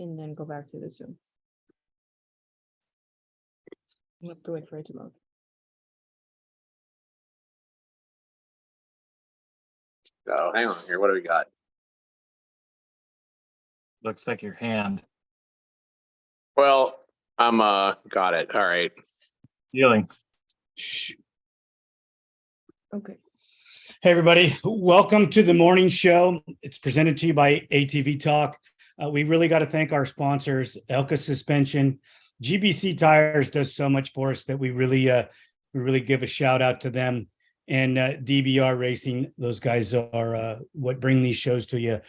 and then go back to the Zoom. You have to wait for it to load. Oh, hang on here. What do we got? Looks like your hand. Well, I'm got it. All right. Healing. Okay. Hey, everybody. Welcome to the morning show. It's presented to you by ATV-TALK. We really got to thank our sponsors, Elka Suspension. GBC Tires does so much for us that we really give a shout out to them. And DBR Racing, those guys are what bring these shows to you.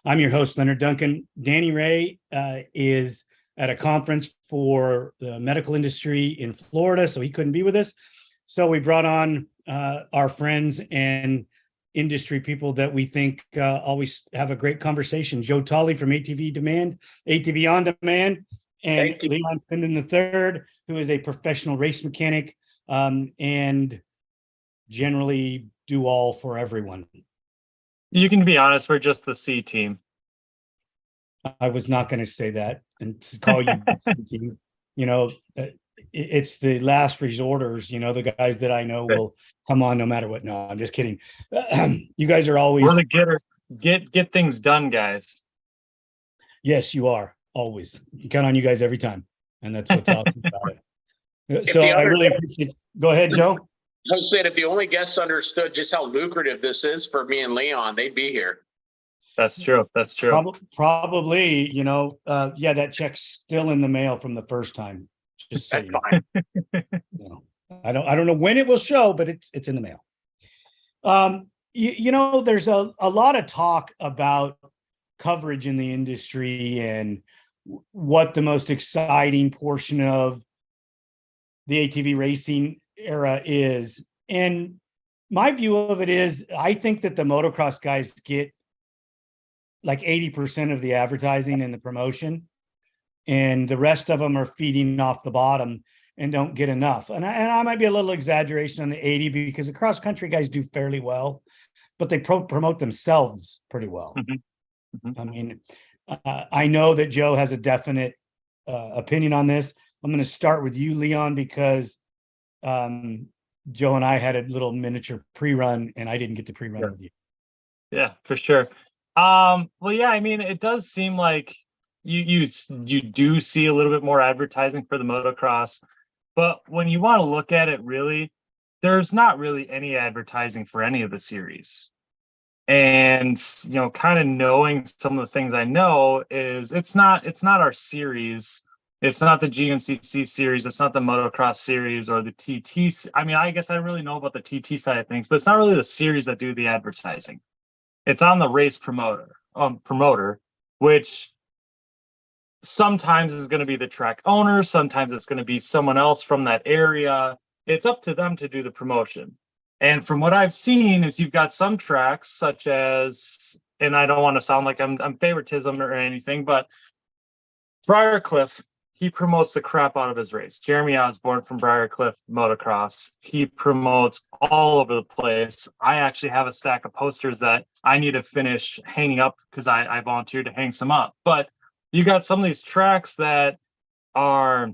I'm your host, Leonard Duncan. Danny Ray is at a conference for the medical industry in Florida, so he couldn't be with us. So we brought on our friends and industry people that we think always have a great conversation. Joe Tolle from ATV On Demand, and Leon Spinden III, who is a professional race mechanic and generally do all for everyone. You can be honest, we're just the C team. I was not going to say that and to call you the C team. You know, it's the last resorters, you know, the guys that I know will come on no matter what. No, I'm just kidding. You guys are always. We're the getter. Get things done, guys. Yes, you are. Always. You count on you guys every time. And that's what's awesome about it. So I really appreciate it. Go ahead, Joe. I was saying, if the only guests understood just how lucrative this is for me and Leon, they'd be here. That's true. That's true. Probably, you know, yeah, that check's still in the mail from the first time. Just so you know. You know, I don't know when it will show, but it's in the mail. You know, there's a lot of talk about coverage in the industry and what the most exciting portion of the ATV racing era is. And my view of it is, I think that the motocross guys get like 80% of the advertising and the promotion, and the rest of them are feeding off the bottom and don't get enough. And I might be a little exaggeration on the 80 because the cross country guys do fairly well, but they promote themselves pretty well. Mm-hmm. Mm-hmm. I mean, I know that Joe has a definite opinion on this. I'm going to start with you, Leon, because Joe and I had a little miniature pre-run and I didn't get to pre-run with you. Yeah, for sure. Well, yeah, I mean, it does seem like you do see a little bit more advertising for the motocross, but when you want to look at it, really, there's not really any advertising for any of the series. And, you know, kind of knowing some of the things I know is it's not our series. It's not the GNCC series. It's not the motocross series or the TT. I mean, I guess I don't really know about the TT side of things, but it's not really the series that do the advertising. It's on the race promoter, which sometimes is going to be the track owner. Sometimes it's going to be someone else from that area. It's up to them to do the promotion. And from what I've seen is you've got some tracks such as, and I don't want to sound like I'm favoritism or anything, but Briarcliff, he promotes the crap out of his race. Jeremy Osborne from Briarcliff Motocross, he promotes all over the place. I actually have a stack of posters that I need to finish hanging up because I volunteered to hang some up. But you got some of these tracks that are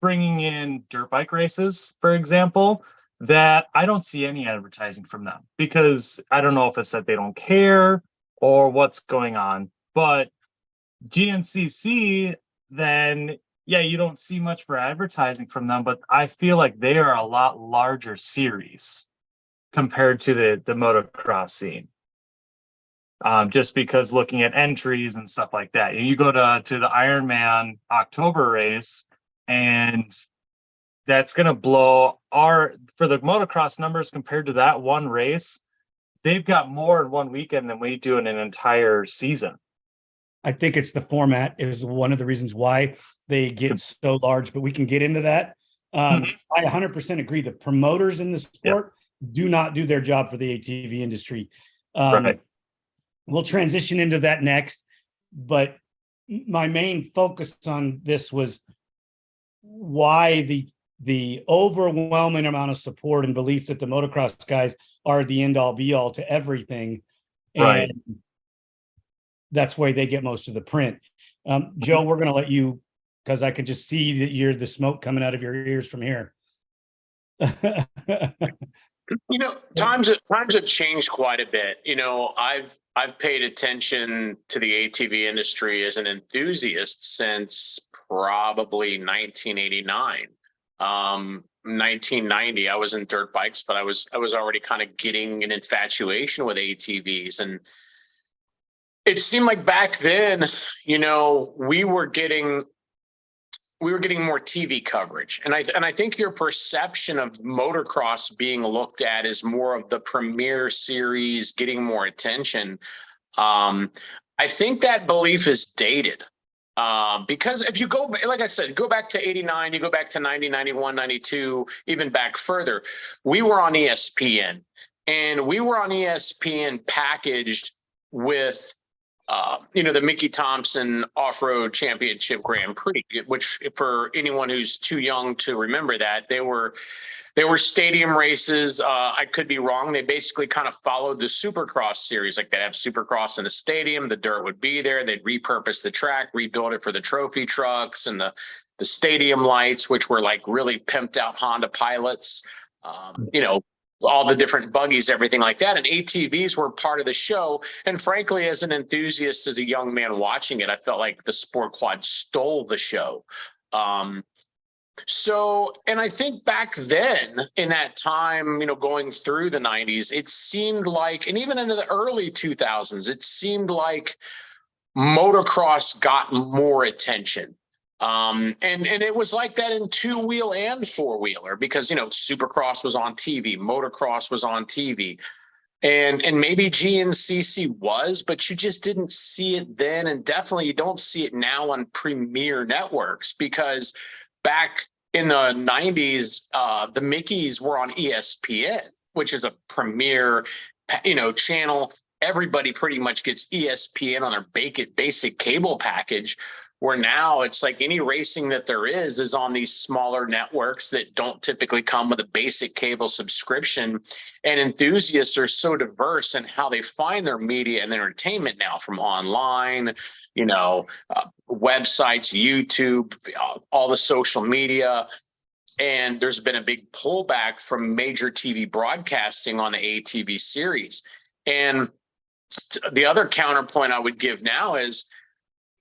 bringing in dirt bike races, for example, that I don't see any advertising from them because I don't know if it's that they don't care or what's going on. But GNCC, then, yeah, you don't see much for advertising from them, but I feel like they are a lot larger series compared to the motocross scene. Just because looking at entries and stuff like that, you go to the Ironman October race, and that's going to blow for the motocross numbers compared to that one race. They've got more in one weekend than we do in an entire season. I think it's the format is one of the reasons why they get so large, but we can get into that. I 100% agree. The promoters in the sport do not do their job for the ATV industry. Right. We'll transition into that next, but my main focus on this was why the overwhelming amount of support and belief that the motocross guys are the end all be all to everything. Right. And that's why they get most of the print. Joe, we're going to let you, because I can just see that you're the smoke coming out of your ears from here. You know, times have changed quite a bit. You know, I've paid attention to the ATV industry as an enthusiast since probably 1989. 1990, I was in dirt bikes, but I was already kind of getting an infatuation with ATVs. And it seemed like back then, you know, we were getting more TV coverage. And I think your perception of motocross being looked at as more of the premier series, getting more attention. I think that belief is dated. Because if you go, like I said, go back to 89, you go back to 90, 91, 92, even back further, we were on ESPN, and we were on ESPN packaged with, you know, the Mickey Thompson Off-Road Championship Grand Prix, which for anyone who's too young to remember that, they were stadium races. I could be wrong. They basically kind of followed the Supercross series. Like they'd have Supercross in a stadium, the dirt would be there. They'd repurpose the track, rebuild it for the trophy trucks and the stadium lights, which were like really pimped out Honda Pilots, you know, all the different buggies, everything like that. And ATVs were part of the show. And frankly, as an enthusiast, as a young man watching it, I felt like the sport quad stole the show. So, and I think back then in that time, you know, going through the 90s, it seemed like, and even into the early 2000s, it seemed like motocross got more attention. And it was like that in two-wheel and four-wheeler because, you know, Supercross was on TV, motocross was on TV. And maybe GNCC was, but you just didn't see it then. And definitely you don't see it now on premier networks because back in the 90s, the Mickeys were on ESPN, which is a premier, you know, channel. Everybody pretty much gets ESPN on their basic cable package, where now it's like any racing that there is on these smaller networks that don't typically come with a basic cable subscription. And enthusiasts are so diverse in how they find their media and entertainment now, from online, you know, websites, YouTube, all the social media. And there's been a big pullback from major TV broadcasting on the ATV series. And the other counterpoint I would give now is,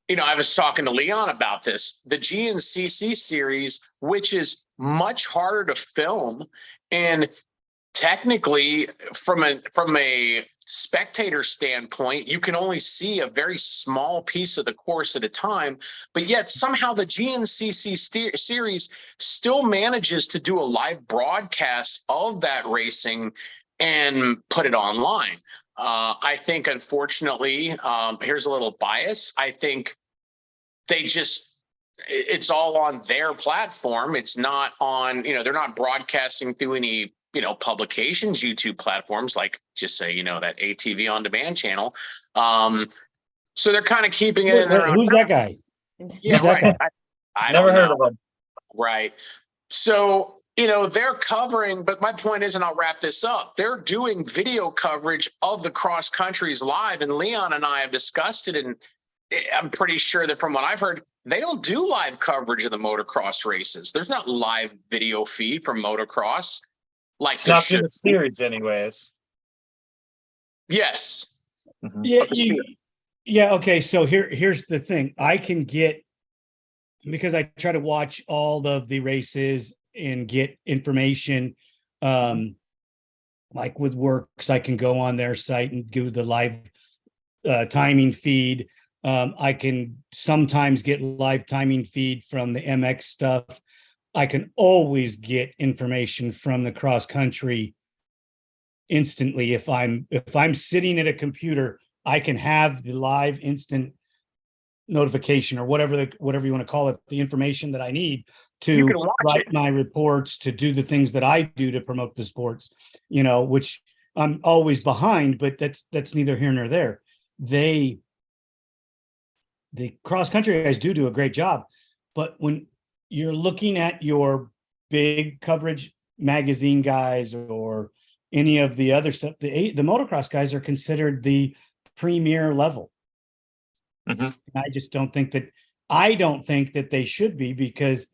you know, I was talking to Leon about this, the GNCC series, which is much harder to film. And technically, from a spectator standpoint, you can only see a very small piece of the course at a time. But yet somehow the GNCC series still manages to do a live broadcast of that racing and put it online. I think, unfortunately, here's a little bias. I think it's all on their platform. It's not on, you know, they're not broadcasting through any, you know, publications, YouTube platforms, like just say, you know, that ATV on demand channel. So they're kind of keeping it in their own. Who's that guy? Yeah, Who's that right. guy? I Never don't heard know. of them. Right. So, you know, they're covering, but my point is, and I'll wrap this up, they're doing video coverage of the cross countries live. And Leon and I have discussed it. And I'm pretty sure that from what I've heard, they don't do live coverage of the motocross races. There's not live video feed from motocross like It's there not should. in the series anyways. Yes. Mhm. Yeah. Okay. So here's the thing. I can get, because I try to watch all of the races and get information, like with Works, I can go on their site and do the live timing feed. I can sometimes get live timing feed from the MX stuff. I can always get information from the cross country instantly. If I'm sitting at a computer, I can have the live instant notification or whatever you want to call it, the information that I need You to can watch write it. my reports, to do the things that I do to promote the sports, you know, which I'm always behind, but that's neither here nor there. The cross country guys do a great job, but when you're looking at your big coverage magazine guys or any of the other stuff, the motocross guys are considered the premier level. I just don't think that they should be, because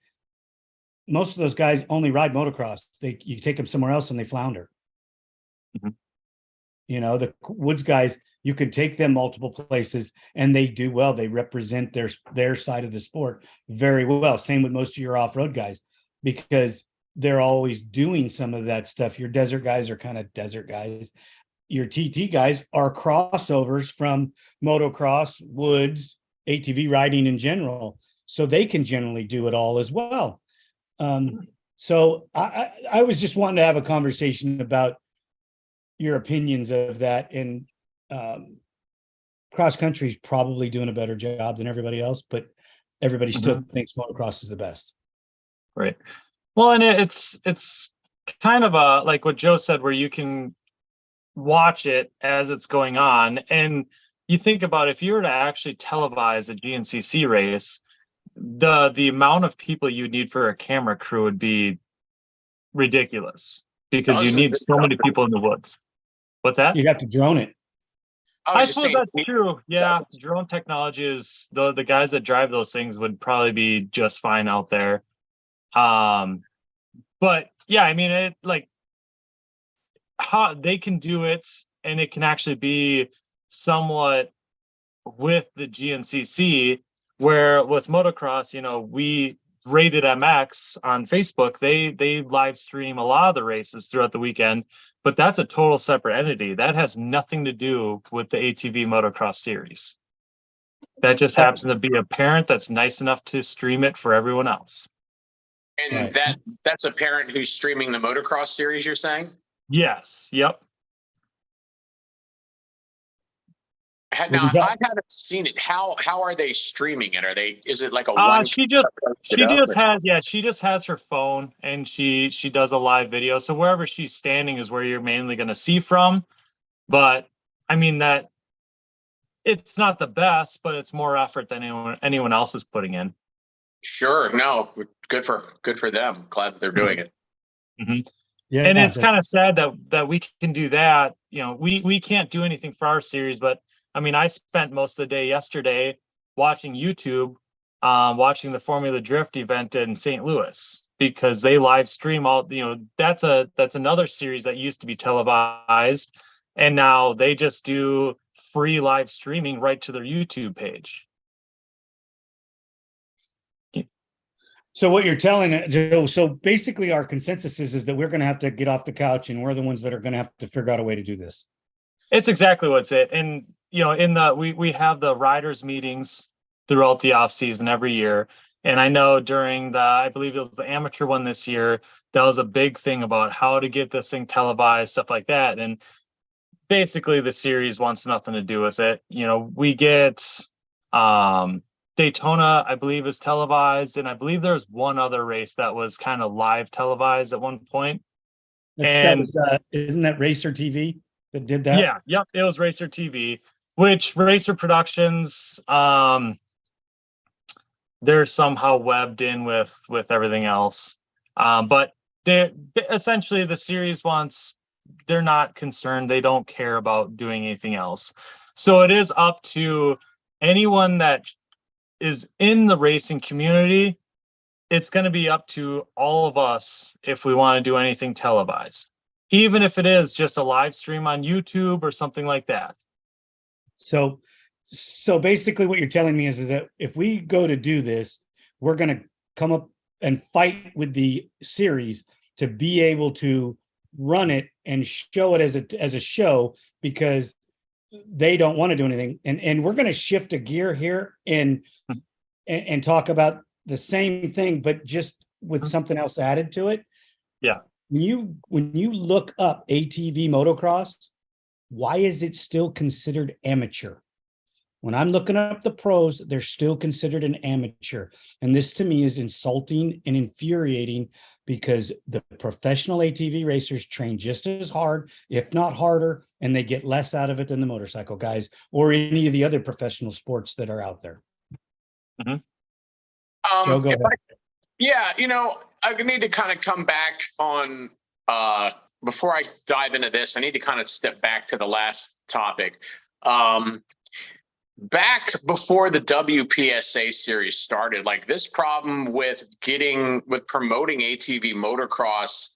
most of those guys only ride motocross. You take them somewhere else and they flounder. Mhm. You know, the woods guys, you can take them multiple places and they do well. They represent their side of the sport very well. Same with most of your off-road guys, because they're always doing some of that stuff. Your desert guys are kind of desert guys. Your TT guys are crossovers from motocross, woods, ATV riding in general. So they can generally do it all as well. So I was just wanting to have a conversation about your opinions of that. And cross country is probably doing a better job than everybody else, but everybody still thinks motocross is the best. Right. Well, and it's kind of like what Joe said, where you can watch it as it's going on. And you think about, if you were to actually televise a GNCC race, the amount of people you need for a camera crew would be ridiculous, because you need so many people in the woods. What's that? You'd have to drone it. I suppose that's true. Yeah, drone technology is the guys that drive those things would probably be just fine out there. But yeah, I mean, it like how they can do it, and it can actually be somewhat with the GNCC, where with motocross, you know, we Rated MX on Facebook, they live stream a lot of the races throughout the weekend, but that's a total separate entity. That has nothing to do with the ATV motocross series. That just happens to be a parent that's nice enough to stream it for everyone else. And that's a parent who's streaming the motocross series, you're saying? Yes. Yep. Now, I haven't seen it. How are they streaming it? Is it like a one? She just has her phone, and she does a live video. So wherever she's standing is where you're mainly going to see from. But I mean, that it's not the best, but it's more effort than anyone else is putting in. Sure. No, good for them. Glad that they're doing it. Mm-hmm. Yeah, and it's kind of sad that we can do that. You know, we can't do anything for our series, but I mean, I spent most of the day yesterday watching YouTube, watching the Formula Drift event in St. Louis, because they live stream all, you know, that's another series that used to be televised, and now they just do free live streaming right to their YouTube page. So what you're telling, Joe, so basically our consensus is that we're going to have to get off the couch, and we're the ones that are going to have to figure out a way to do this. It's exactly what's it. And, you know, we have the riders meetings throughout the off season every year. And I know during I believe it was the amateur one this year, that was a big thing about how to get this thing televised, stuff like that. And basically the series wants nothing to do with it. You know, we get, Daytona, I believe, is televised. And I believe there was one other race that was kind of live televised at one point. Isn't that Racer TV that did that? Yeah. Yep. It was Racer TV, which Racer Productions, they're somehow webbed in with everything else. But they're essentially, the series they're not concerned. They don't care about doing anything else. So it is up to anyone that is in the racing community. It's going to be up to all of us if we want to do anything televised, even if it is just a live stream on YouTube or something like that. So basically what you're telling me is that if we go to do this, we're going to come up and fight with the series to be able to run it and show it as a show, because they don't want to do anything. And we're going to shift a gear here and talk about the same thing, but just with something else added to it. Yeah. When you look up ATV motocross, why is it still considered amateur? When I'm looking up the pros, they're still considered an amateur. And this to me is insulting and infuriating, because the professional ATV racers train just as hard, if not harder, and they get less out of it than the motorcycle guys or any of the other professional sports that are out there. Mm-hmm. Joe, go ahead. Yeah, you know, I need to kind of come back on, before I dive into this, I need to kind of step back to the last topic. back before the WPSA series started, like this problem with promoting ATV motocross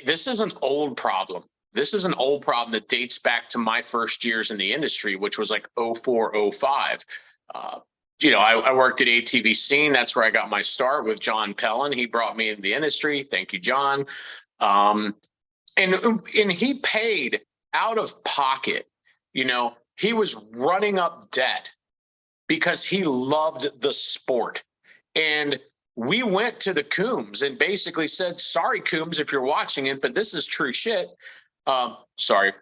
this is an old problem. This is an old problem that dates back to my first years in the industry, which was like 04, 05. I worked at ATV Scene. That's where I got my start with John Pellin. He brought me into the industry. Thank you, John. And he paid out of pocket. He was running up debt because he loved the sport. And we went to the Coombs and basically said, sorry, Coombs, if you're watching it, but this is true shit. Sorry.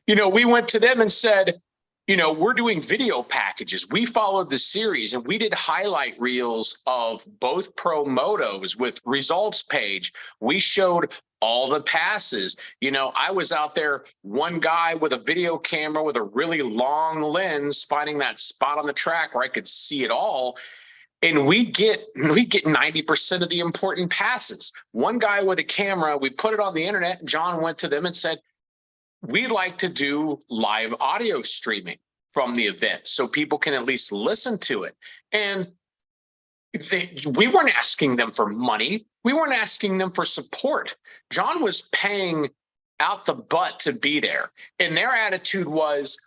We went to them and said, we're doing video packages. We followed the series and we did highlight reels of both pro motos with results page. We showed all the passes. I was out there, one guy with a video camera with a really long lens, finding that spot on the track where I could see it all. And we get 90% of the important passes. One guy with a camera, we put it on the internet, and John went to them and said, we'd like to do live audio streaming from the event so people can at least listen to it. And we weren't asking them for money. We weren't asking them for support. John was paying out the butt to be there. And their attitude was,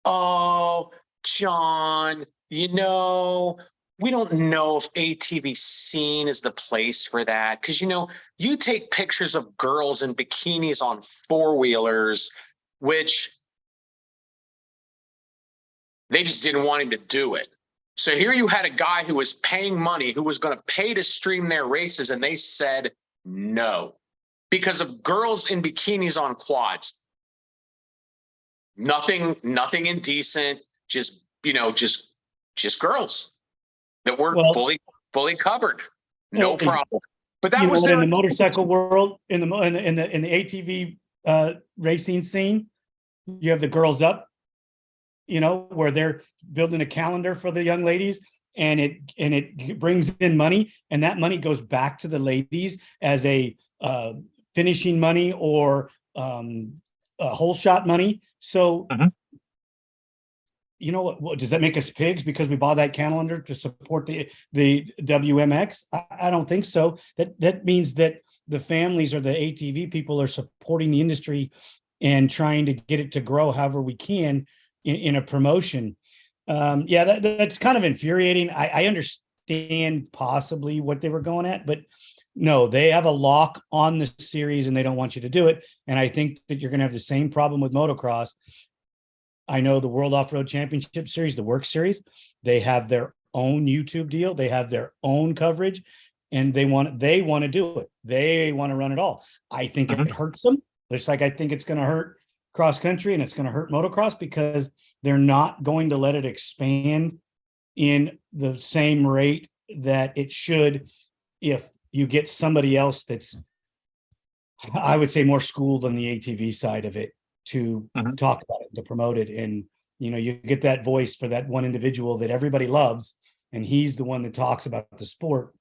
oh, John, we don't know if ATV Scene is the place for that. Because, you take pictures of girls in bikinis on four-wheelers, which they just didn't want him to do it. So here you had a guy who was paying money, who was going to pay to stream their races, and they said no. Because of girls in bikinis on quads. Nothing indecent, just girls that were fully covered. No problem. But that was in the motorcycle world, in the ATV racing scene, you have the Girls Up, where they're building a calendar for the young ladies, and it brings in money, and that money goes back to the ladies as a finishing money or whole shot money. So what does that make us pigs because we bought that calendar to support the WMX? I don't think so. That means that the families or the ATV people are supporting the industry and trying to get it to grow however we can in a promotion. That's kind of infuriating. I understand possibly what they were going at, but no, they have a lock on the series and they don't want you to do it. And I think that you're going to have the same problem with motocross. I know the World Off-Road Championship Series, the Work Series, they have their own YouTube deal. They have their own coverage, and they want to do it. They want to run it all. I think it hurts them. Just like I think it's going to hurt cross country and it's going to hurt motocross because they're not going to let it expand in the same rate that it should if you get somebody else that's, I would say, more schooled on the ATV side of it to talk about it, to promote it. And, you get that voice for that one individual that everybody loves, and he's the one that talks about the sport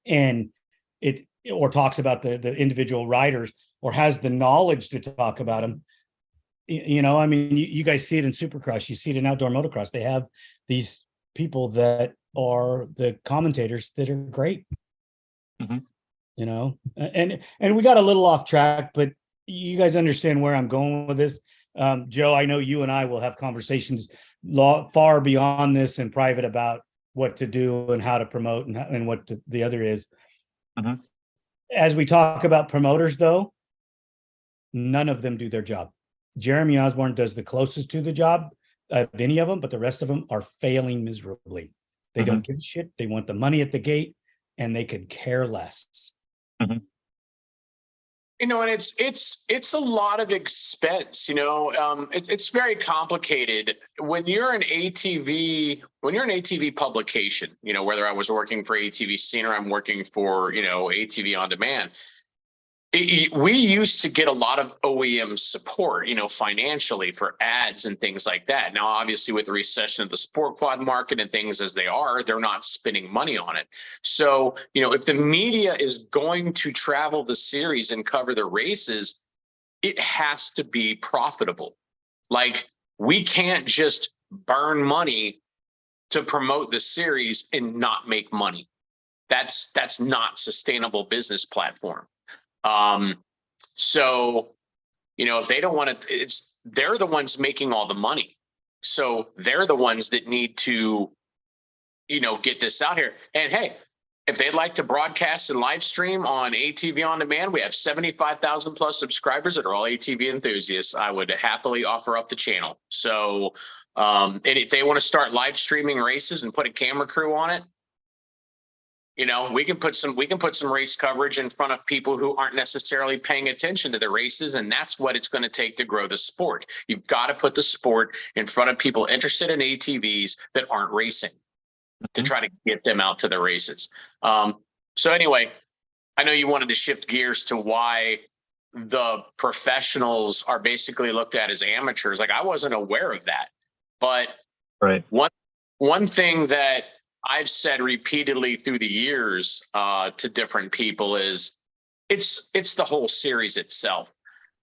or talks about the individual riders or has the knowledge to talk about them. You guys see it in Supercross, you see it in outdoor motocross. They have these people that are the commentators that are great, and we got a little off track, but you guys understand where I'm going with this. Joe, I know you and I will have conversations far beyond this in private about what to do and how to promote and what the other is. As we talk about promoters, though, none of them do their job. Jeremy Osborne does the closest to the job of any of them, but the rest of them are failing miserably. They don't give a shit. They want the money at the gate, and they could care less. And it's a lot of expense. It's very complicated when you're an ATV publication. Whether I was working for ATV Scene or I'm working for ATV On Demand. We used to get a lot of OEM support, financially for ads and things like that. Now, obviously, with the recession of the sport quad market and things as they are, they're not spending money on it. So, if the media is going to travel the series and cover the races, it has to be profitable. Like, We can't just burn money to promote the series and not make money. That's not sustainable business platform. So, if they don't want to, they're the ones making all the money. So they're the ones that need to, get this out here. And hey, if they'd like to broadcast and live stream on ATV On Demand, we have 75,000 plus subscribers that are all ATV enthusiasts. I would happily offer up the channel. So, and if they want to start live streaming races and put a camera crew on it, we can put some race coverage in front of people who aren't necessarily paying attention to the races. And that's what it's going to take to grow the sport. You've got to put the sport in front of people interested in ATVs that aren't racing to try to get them out to the races. So anyway, I know you wanted to shift gears to why the professionals are basically looked at as amateurs. Like, I wasn't aware of that, but Right. One thing that I've said repeatedly through the years to different people is it's the whole series itself.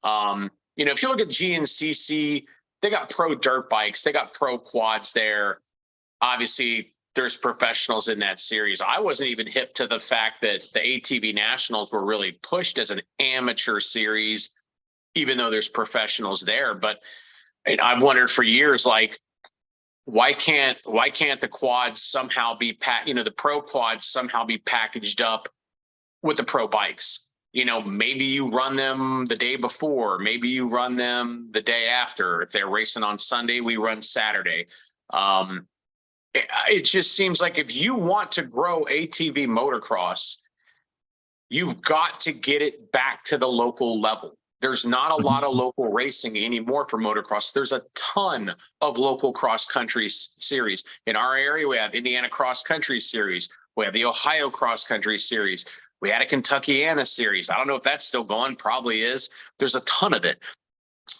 If you look at GNCC, they got pro dirt bikes, they got pro quads there. Obviously, there's professionals in that series. I wasn't even hip to the fact that the ATV Nationals were really pushed as an amateur series, even though there's professionals there. But I've wondered for years, like, why can't the quads somehow be the pro quads somehow be packaged up with the pro bikes? Maybe you run them the day before, maybe you run them the day after. If they're racing on Sunday, we run Saturday. It just seems like if you want to grow ATV motocross, you've got to get it back to the local level. There's not a lot of local racing anymore for motocross. There's a ton of local cross country series. In our area, we have Indiana Cross Country Series. We have the Ohio Cross Country Series. We had a Kentuckiana series. I don't know if that's still going, probably is. There's a ton of it.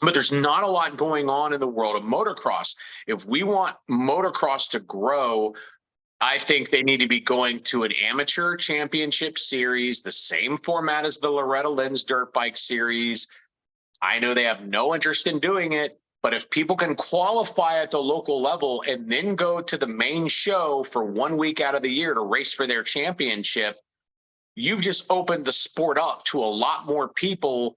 But there's not a lot going on in the world of motocross. If we want motocross to grow, I think they need to be going to an amateur championship series, the same format as the Loretta Lynn's dirt bike series. I know they have no interest in doing it, but if people can qualify at the local level and then go to the main show for 1 week out of the year to race for their championship, you've just opened the sport up to a lot more people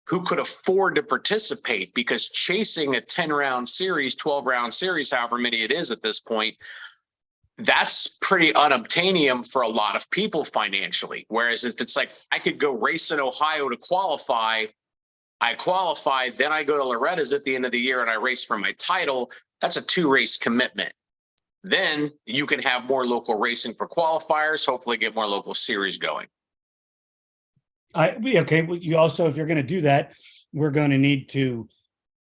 who could afford to participate, because chasing a 10-round series, 12-round series, however many it is at this point, that's pretty unobtainium for a lot of people financially. Whereas if it's like, I could go race in Ohio to qualify, I qualify, then I go to Loretta's at the end of the year and I race for my title, that's a 2-race commitment. Then you can have more local racing for qualifiers, hopefully get more local series going. Okay. Well, you also, if you're going to do that, we're going to need to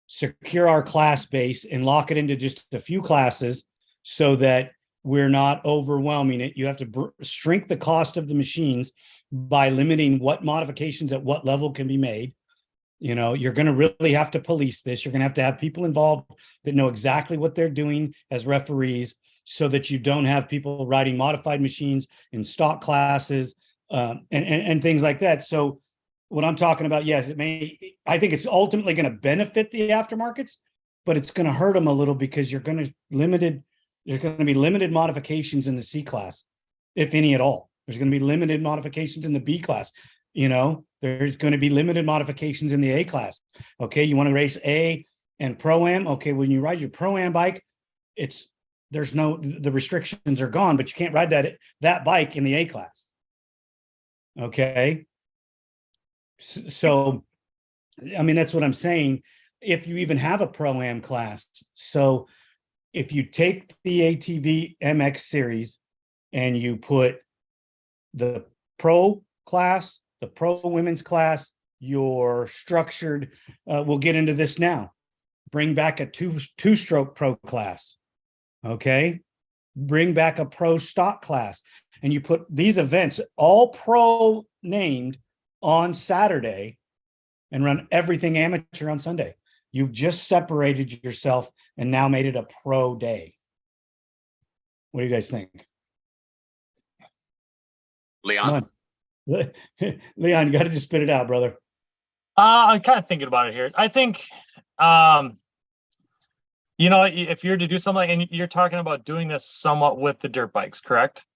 secure our class base and lock it into just a few classes so that we're not overwhelming it. You have to shrink the cost of the machines by limiting what modifications at what level can be made. You're going to really have to police this. You're going to have people involved that know exactly what they're doing as referees, so that you don't have people riding modified machines in stock classes and things like that. So what I'm talking about, yes, I think it's ultimately going to benefit the aftermarkets, but it's going to hurt them a little, because there's going to be limited modifications in the C class, if any at all. There's going to be limited modifications in the B class. There's going to be limited modifications in the A class. Okay, you want to race A and Pro-Am. Okay, when you ride your Pro-Am bike, the restrictions are gone, but you can't ride that bike in the A class. Okay. So, that's what I'm saying. If you even have a Pro-Am class. So if you take the ATV MX series and you put the pro class, the pro women's class, your structured, we'll get into this now. Bring back a two-stroke pro class. Okay. Bring back a pro stock class. And you put these events, all pro named, on Saturday and run everything amateur on Sunday. You've just separated yourself and now made it a pro day. What do you guys think? Leon? Leon, you got to just spit it out, brother. I'm kind of thinking about it here. I think if you're to do something, and you're talking about doing this somewhat with the dirt bikes, correct?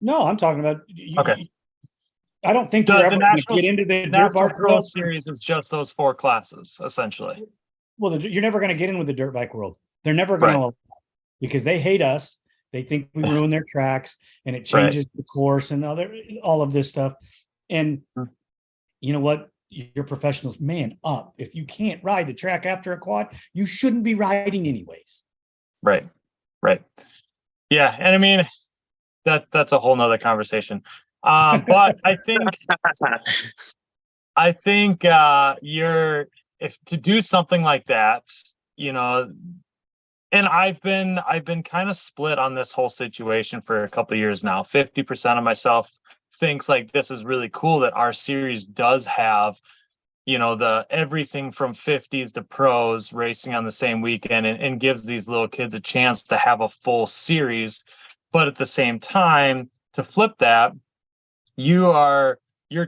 No, I'm talking about. Okay. I don't think The you're ever going to national, get into the dirt National bike Pro world. Series is just those 4 classes, essentially. Well, you're never going to get in with the dirt bike world. They're never going to, because they hate us. They think we ruin their tracks, and it changes the course and all of this stuff. And you know what? You're professionals, man up. If you can't ride the track after a quad, you shouldn't be riding anyways. Right. Yeah, and I mean that's a whole nother conversation. But I think if to do something like that, and I've been kind of split on this whole situation for a couple of years now. 50% of myself thinks like this is really cool that our series does have, the everything from 50s to pros racing on the same weekend, and gives these little kids a chance to have a full series. But at the same time, to flip that, you're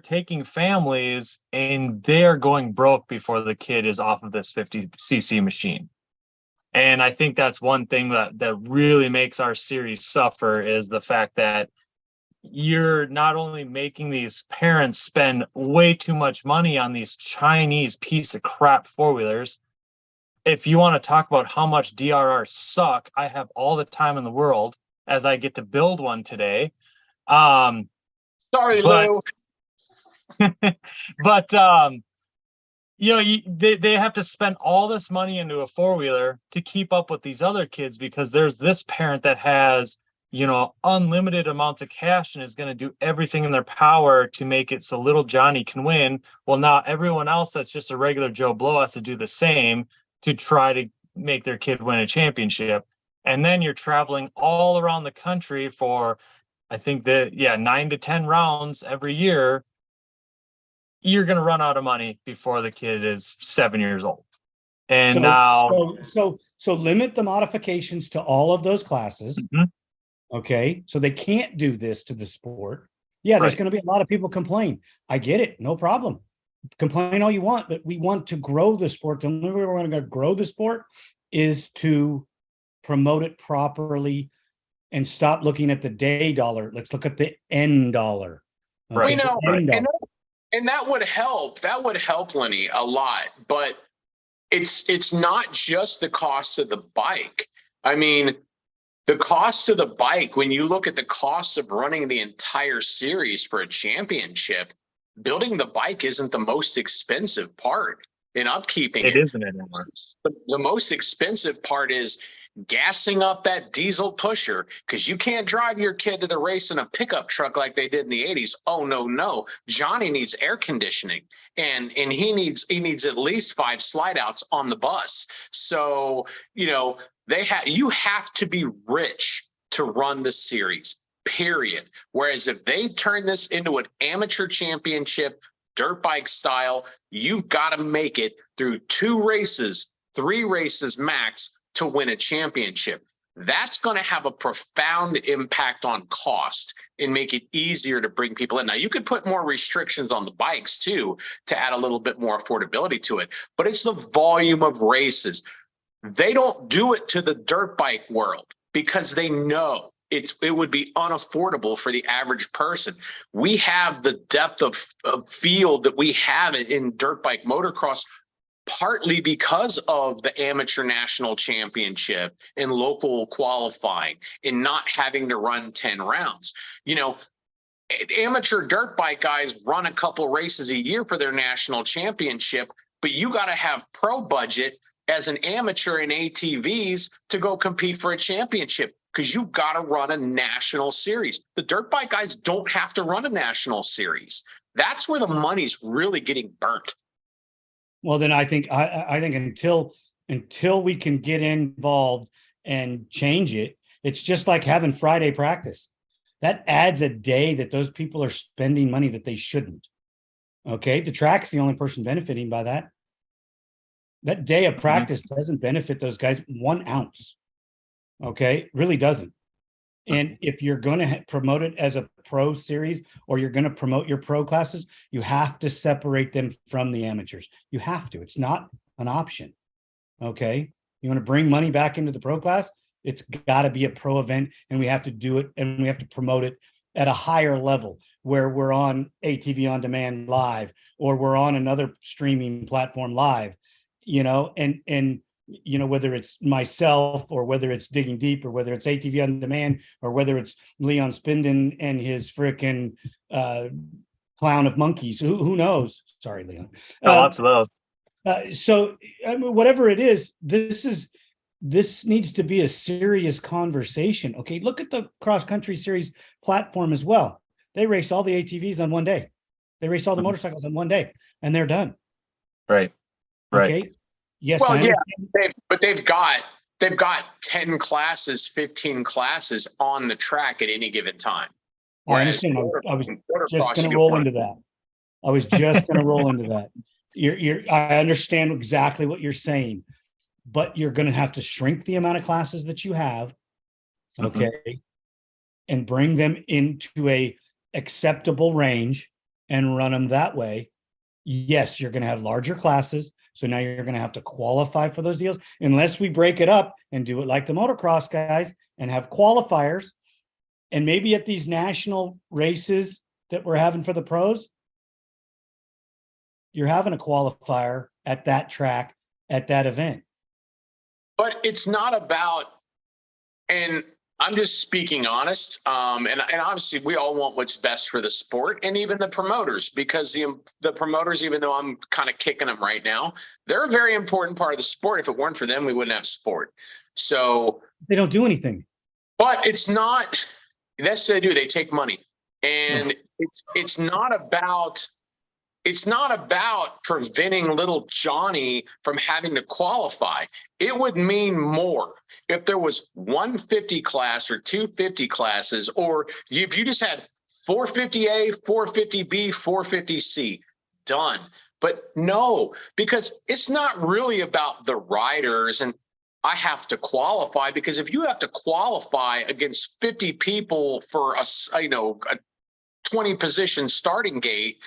taking families and they're going broke before the kid is off of this 50cc machine. And I think that's one thing that really makes our series suffer, is the fact that you're not only making these parents spend way too much money on these Chinese piece of crap 4-wheelers. If you want to talk about how much DRRs suck, I have all the time in the world, as I get to build one today. Sorry, Lou. But they have to spend all this money into a 4-wheeler to keep up with these other kids, because there's this parent that has unlimited amounts of cash and is going to do everything in their power to make it so little Johnny can win. Well, now everyone else that's just a regular Joe Blow has to do the same to try to make their kid win a championship. And then you're traveling all around the country for, I think 9 to 10 rounds every year. You're going to run out of money before the kid is 7 years old. And so limit the modifications to all of those classes. Mm-hmm. Okay. So they can't do this to the sport. Yeah. There's going to be a lot of people complain. I get it. No problem. Complain all you want, but we want to grow the sport. The only way we're going to grow the sport is to promote it properly and stop looking at the day dollar. Let's look at the end dollar. Okay? And that would help. That would help, Lenny, a lot. But it's not just the cost of the bike. I mean, the cost of the bike, when you look at the cost of running the entire series for a championship, building the bike isn't the most expensive part in upkeeping it. It isn't anymore. The most expensive part is gassing up that diesel pusher, because you can't drive your kid to the race in a pickup truck like they did in the 80s. Oh, no. Johnny needs air conditioning, and he needs at least 5 slide outs on the bus. So, you have to be rich to run the series, period. Whereas if they turn this into an amateur championship, dirt bike style, you've got to make it through 2 races, 3 races max to win a championship. That's going to have a profound impact on cost and make it easier to bring people in. Now, you could put more restrictions on the bikes too, to add a little bit more affordability to it, but it's the volume of races. They don't do it to the dirt bike world because they know it would be unaffordable for the average person. We have the depth of field that we have in dirt bike motocross, partly because of the amateur national championship and local qualifying and not having to run 10 rounds. Amateur dirt bike guys run a couple races a year for their national championship, but you got to have pro budget as an amateur in ATVs to go compete for a championship, because you've got to run a national series. The dirt bike guys don't have to run a national series. That's where the money's really getting burnt. Well, then I think until we can get involved and change it, it's just like having Friday practice. That adds a day that those people are spending money that they shouldn't. Okay, the track's the only person benefiting by that. That day of practice doesn't benefit those guys 1 ounce. Okay, really doesn't. And if you're going to promote it as a pro series, or you're going to promote your pro classes, you have to separate them from the amateurs. You have to. It's not an option. Okay. You want to bring money back into the pro class? It's got to be a pro event, and we have to do it, and we have to promote it at a higher level where we're on ATV on demand live, or we're on another streaming platform live, and whether it's myself or whether it's Digging Deep or whether it's ATV on demand or whether it's Leon Spinden and his freaking clown of monkeys, who knows? Sorry, Leon. Lots of those. So whatever it is, this needs to be a serious conversation. Okay, look at the cross country series platform as well. They race all the ATVs on one day. They race all the motorcycles on one day, and they're done. Right. Okay. Yes. Well, yeah, but they've got 10 classes, 15 classes on the track at any given time. I understand. I was just going to roll into that. I was just going to roll into that. I understand exactly what you're saying, but you're going to have to shrink the amount of classes that you have, okay, and bring them into a acceptable range and run them that way. Yes, you're going to have larger classes, so now you're going to have to qualify for those deals, unless we break it up and do it like the motocross guys and have qualifiers. And maybe at these national races that we're having for the pros, you're having a qualifier at that track at that event. But it's not about, and I'm just speaking honest, and obviously we all want what's best for the sport, and even the promoters, because the promoters, even though I'm kind of kicking them right now, they're a very important part of the sport. If it weren't for them, we wouldn't have sport. So they don't do anything. But it's not. That's what they do. They take money, and it's not about. It's not about preventing little Johnny from having to qualify. It would mean more if there was 150 class or 250 classes, or if you just had 450A, 450B, 450C, done. But no, because it's not really about the riders and I have to qualify, because if you have to qualify against 50 people for a 20 position starting gate,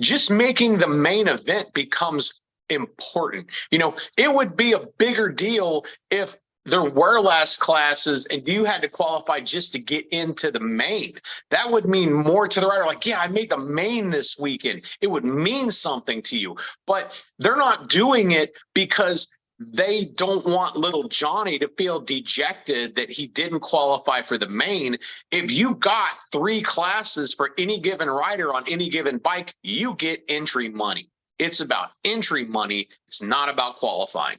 just making the main event becomes important. It would be a bigger deal if there were less classes and you had to qualify just to get into the main. That would mean more to the rider. Like, yeah, I made the main this weekend. It would mean something to you, but they're not doing it because they don't want little Johnny to feel dejected that he didn't qualify for the main. If you've got 3 classes for any given rider on any given bike, you get entry money. It's about entry money. It's not about qualifying.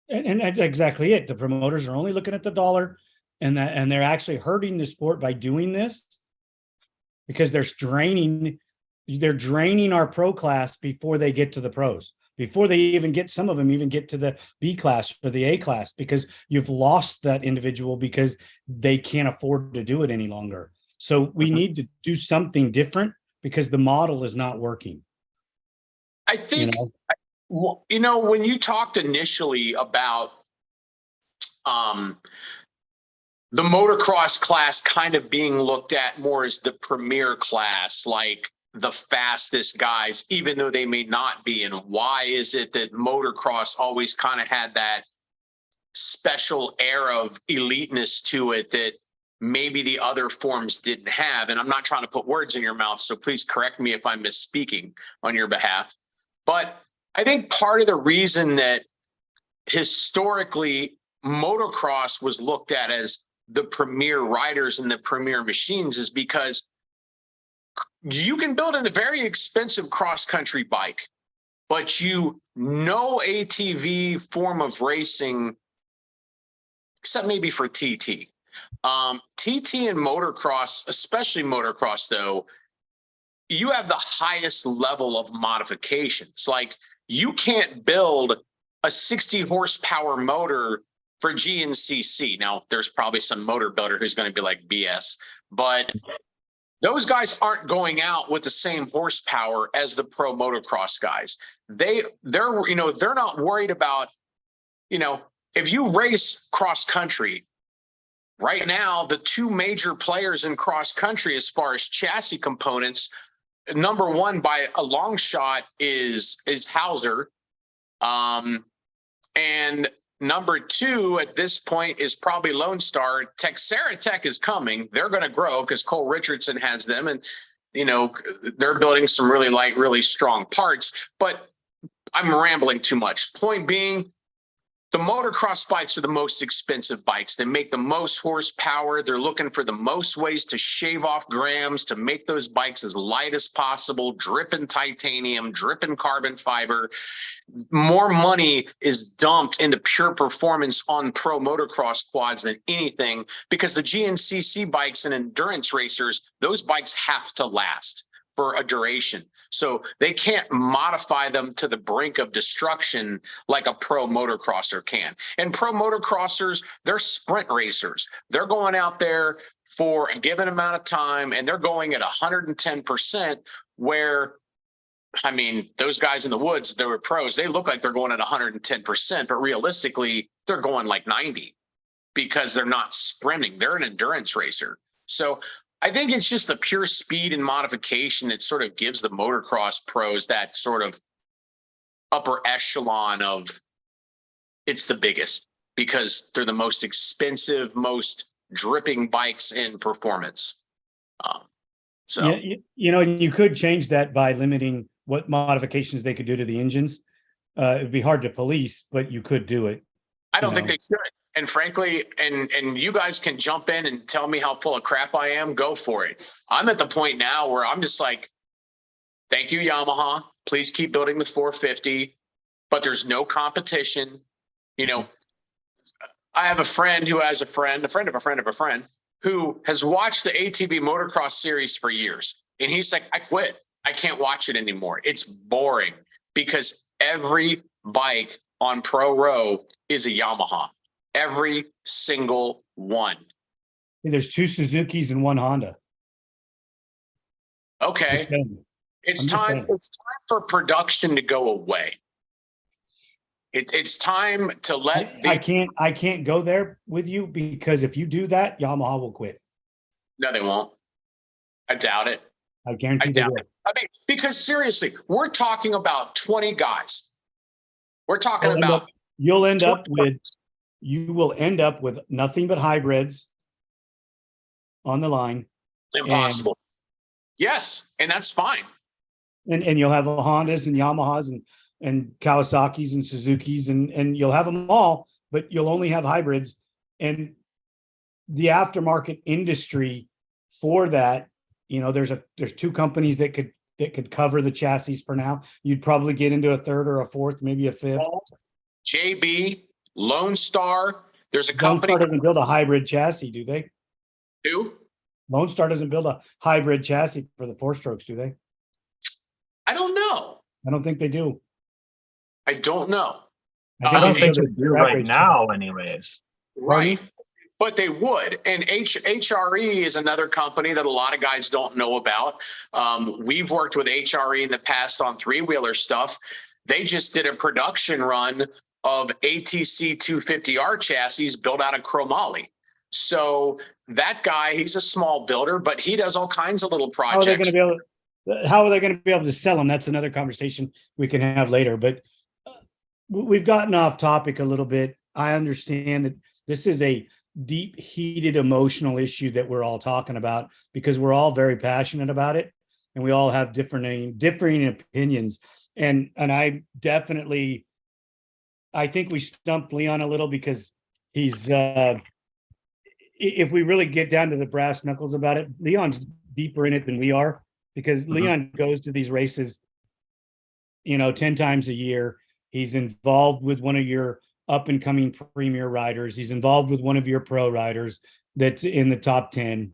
And that's exactly it. The promoters are only looking at the dollar, and they're actually hurting the sport by doing this, because they're draining our pro class before they get to the pros. Before they even get, some of them even get to the B class or the A class, because you've lost that individual because they can't afford to do it any longer. So we need to do something different because the model is not working. I think, when you talked initially about the motocross class kind of being looked at more as the premier class, like the fastest guys, even though they may not be. And why is it that motocross always kind of had that special air of eliteness to it that maybe the other forms didn't have? And I'm not trying to put words in your mouth, so please correct me if I'm misspeaking on your behalf. But I think part of the reason that historically motocross was looked at as the premier riders and the premier machines is because you can build a very expensive cross-country bike, but ATV form of racing, except maybe for TT. TT and motocross, especially motocross though, you have the highest level of modifications. Like, you can't build a 60 horsepower motor for GNCC. Now, there's probably some motor builder who's going to be like BS, but those guys aren't going out with the same horsepower as the pro motocross guys. They're not worried about, if you race cross country right now, the 2 major players in cross country as far as chassis components, number one by a long shot is Hauser. And number two at this point is probably Lone Star. Texera Tech is coming. They're going to grow because Cole Richardson has them, and they're building some really light, really strong parts. But I'm rambling too much. Point being, the motocross bikes are the most expensive bikes. They make the most horsepower. They're looking for the most ways to shave off grams to make those bikes as light as possible, dripping titanium, dripping carbon fiber. More money is dumped into pure performance on pro motocross quads than anything, because the GNCC bikes and endurance racers, those bikes have to last for a duration. So they can't modify them to the brink of destruction like a pro motocrosser can. And pro motocrossers, they're sprint racers. They're going out there for a given amount of time, and they're going at 110%, where, I mean, those guys in the woods, they were pros, they look like they're going at 110%, but realistically, they're going like 90 because they're not sprinting. They're an endurance racer. So I think it's just the pure speed and modification that sort of gives the motocross pros that sort of upper echelon of, it's the biggest, because they're the most expensive, most dripping bikes in performance. Yeah, you could change that by limiting what modifications they could do to the engines. It'd be hard to police, but you could do it. I don't think they should. And frankly, and you guys can jump in and tell me how full of crap I am. Go for it. I'm at the point now where I'm just like, thank you, Yamaha. Please keep building the 450, but there's no competition. I have a friend who has a friend of a friend of a friend who has watched the ATV motocross series for years. And he's like, I quit. I can't watch it anymore. It's boring because every bike on Pro Row is a Yamaha. Every single one. There's 2 Suzukis and 1 Honda. Okay. It's time for production to go away. It's time to let I can't go there with you, because if you do that, Yamaha will quit. No, they won't. I doubt it. I guarantee they will. I mean, because seriously, we're talking about 20 guys. We're talking about you will end up with nothing but hybrids on the line. Impossible. Yes, and that's fine. And you'll have Hondas and Yamahas and Kawasaki's and Suzuki's and you'll have them all, but you'll only have hybrids. And the aftermarket industry for that, there's 2 companies that could cover the chassis for now. You'd probably get into a third or a fourth, maybe a fifth. JB, Lone Star. There's a company. Lone Star doesn't build a hybrid chassis, do they? Who? Lone Star doesn't build a hybrid chassis for the 4-strokes, do they? I don't know. I don't think they do. I don't know. I don't think they do right now, anyways. Right. But they would. And HRE is another company that a lot of guys don't know about. We've worked with HRE in the past on 3-wheeler stuff. They just did a production run of ATC 250R chassis built out of chromoly. So that guy, he's a small builder, but he does all kinds of little projects. How are they going to be able to sell them? That's another conversation we can have later. But we've gotten off topic a little bit. I understand that this is a deep, heated, emotional issue that we're all talking about because we're all very passionate about it, and we all have differing opinions. And I definitely, I think we stumped Leon a little because he's, if we really get down to the brass knuckles about it, Leon's deeper in it than we are, because Leon goes to these races, 10 times a year. He's involved with one of your up and coming premier riders. He's involved with one of your pro riders that's in the top 10.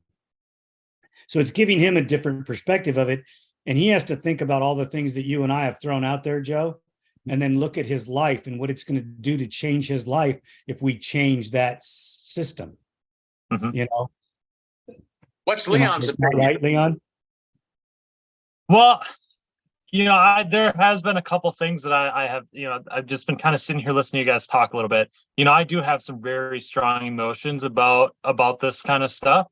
So it's giving him a different perspective of it. And he has to think about all the things that you and I have thrown out there, Joe, and then look at his life and what it's going to do to change his life if we change that system. What's Leon's opinion? Right, Leon? Well, there has been a couple things that I have, I've just been kind of sitting here listening to you guys talk a little bit. I do have some very strong emotions about this kind of stuff.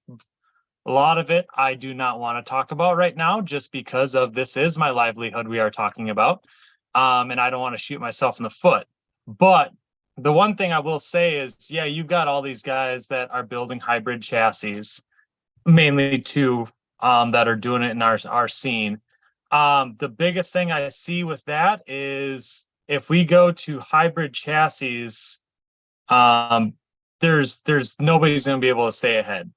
A lot of it I do not want to talk about right now, just because of this is my livelihood we are talking about. And I don't want to shoot myself in the foot. But the one thing I will say is, yeah, you've got all these guys that are building hybrid chassis, mainly two that are doing it in our scene. The biggest thing I see with that is if we go to hybrid chassis, there's nobody's going to be able to stay ahead.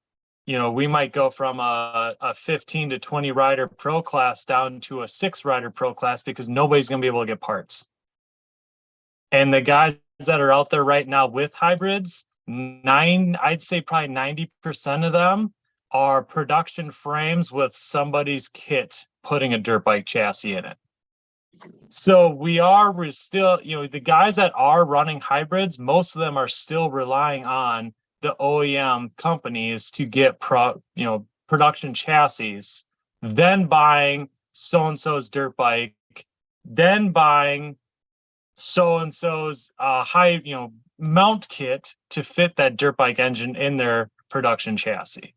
You know, we might go from a 15 to 20 rider pro class down to a 6 rider pro class because nobody's going to be able to get parts. And the guys that are out there right now with hybrids, I'd say probably 90% of them are production frames with somebody's kit putting a dirt bike chassis in it. So we're still, you know, the guys that are running hybrids, most of them are still relying on the OEM companies to get production chassis, then buying so-and-so's dirt bike, then buying so-and-so's mount kit to fit that dirt bike engine in their production chassis.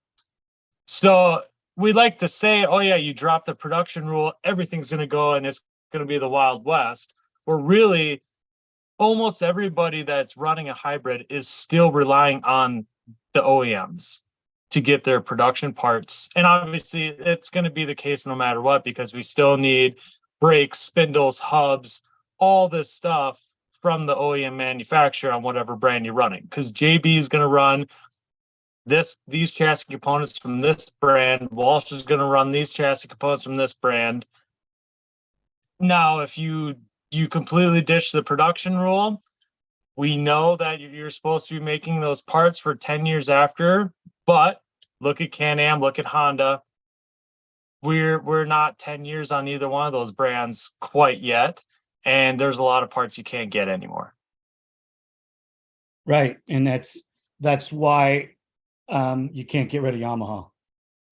So we like to say, oh yeah, you drop the production rule, everything's going to go and it's going to be the Wild West. Where really almost everybody that's running a hybrid is still relying on the OEMs to get their production parts. And obviously it's going to be the case no matter what, because we still need brakes, spindles, hubs, all this stuff from the OEM manufacturer on whatever brand you're running. Because JB is going to run these chassis components from this brand. Walsh is going to run these chassis components from this brand. Now, if you completely ditch the production rule, we know that you're supposed to be making those parts for 10 years after, but look at Can-Am, look at Honda. We're not 10 years on either one of those brands quite yet, and there's a lot of parts you can't get anymore. Right, and that's why you can't get rid of Yamaha.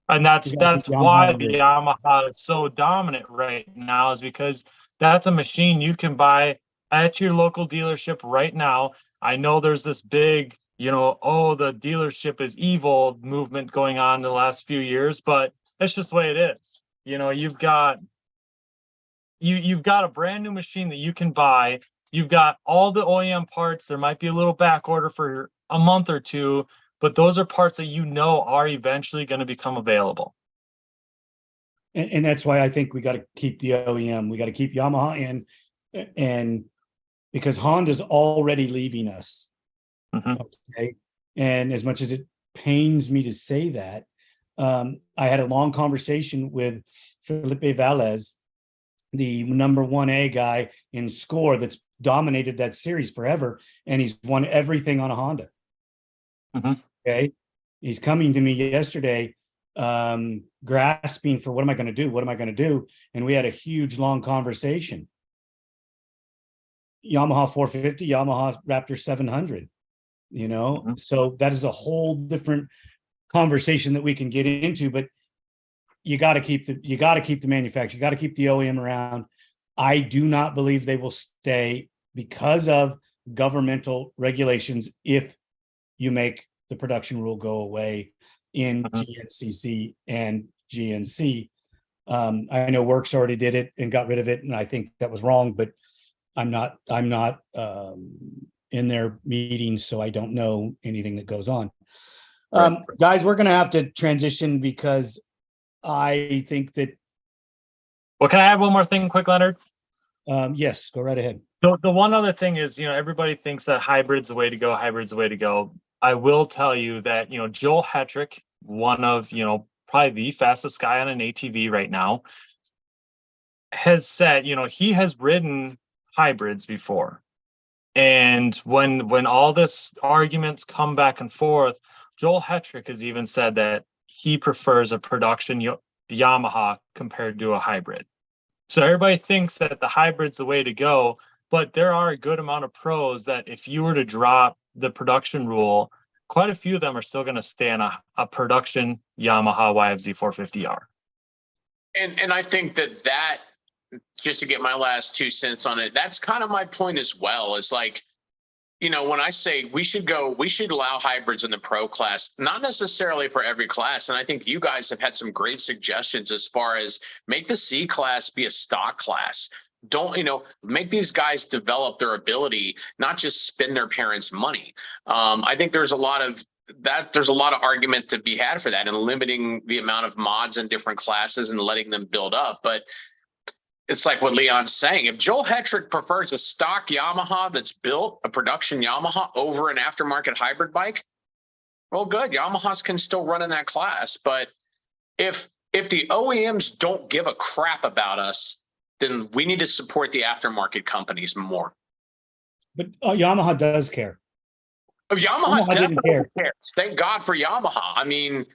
And that's why the Yamaha Yamaha is so dominant right now, is because that's a machine you can buy at your local dealership right now. I know there's this big, the dealership is evil movement going on in the last few years, but that's just the way it is. You've got a brand new machine that you can buy. You've got all the OEM parts. There might be a little back order for a month or two, but those are parts that are eventually going to become available. And that's why I think we got to keep the OEM. We got to keep Yamaha and because Honda's already leaving us. Mm-hmm. Okay. And as much as it pains me to say that, I had a long conversation with Felipe Velez, the number 1A guy in score that's dominated that series forever. And he's won everything on a Honda. Mm-hmm. Okay. He's coming to me yesterday, grasping for what am I going to do? What am I going to do? And we had a huge, long conversation. Yamaha 450, Yamaha Raptor 700, Mm-hmm. So that is a whole different conversation that we can get into, but you got to keep the manufacturer, you got to keep the OEM around. I do not believe they will stay because of governmental regulations if you make the production rule go away in GNCC and GNC. I know Works already did it and got rid of it, and I think that was wrong, but I'm not in their meetings, so I don't know anything that goes on. Guys, we're going to have to transition because I think that. Well, can I add one more thing quick, Leonard? Yes, go right ahead. The one other thing is, everybody thinks that hybrid's the way to go. I will tell you that, Joel Hetrick, one of, probably the fastest guy on an ATV right now, has said, he has ridden hybrids before. And when all this arguments come back and forth, Joel Hetrick has even said that he prefers a production Yamaha compared to a hybrid. So everybody thinks that the hybrid's the way to go, but there are a good amount of pros that if you were to drop the production rule, quite a few of them are still going to stay on a production Yamaha YFZ 450R. And I think that just to get my last 2 cents on it, that's kind of my point as well. It's like, when I say we should allow hybrids in the pro class, not necessarily for every class. And I think you guys have had some great suggestions as far as make the C class be a stock class. Don't, make these guys develop their ability, not just spend their parents' money. I think there's a lot of argument to be had for that and limiting the amount of mods in different classes and letting them build up. But it's like what Leon's saying. If Joel Hetrick prefers a stock Yamaha that's built, a production Yamaha, over an aftermarket hybrid bike, well, good. Yamahas can still run in that class. But if the OEMs don't give a crap about us, then we need to support the aftermarket companies more. But Yamaha does care. Oh, Yamaha didn't definitely care. cares. Thank God for Yamaha. I mean,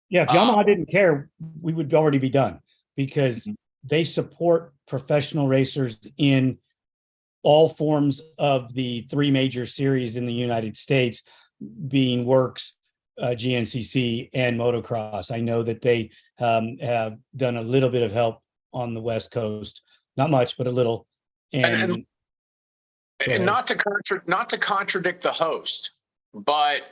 Yeah, if Yamaha didn't care, we would already be done, because they support professional racers in all forms of the three major series in the United States, being Works, GNCC, and motocross. I know that they have done a little bit of help on the West Coast, not much, but a little. And not to contradict the host, but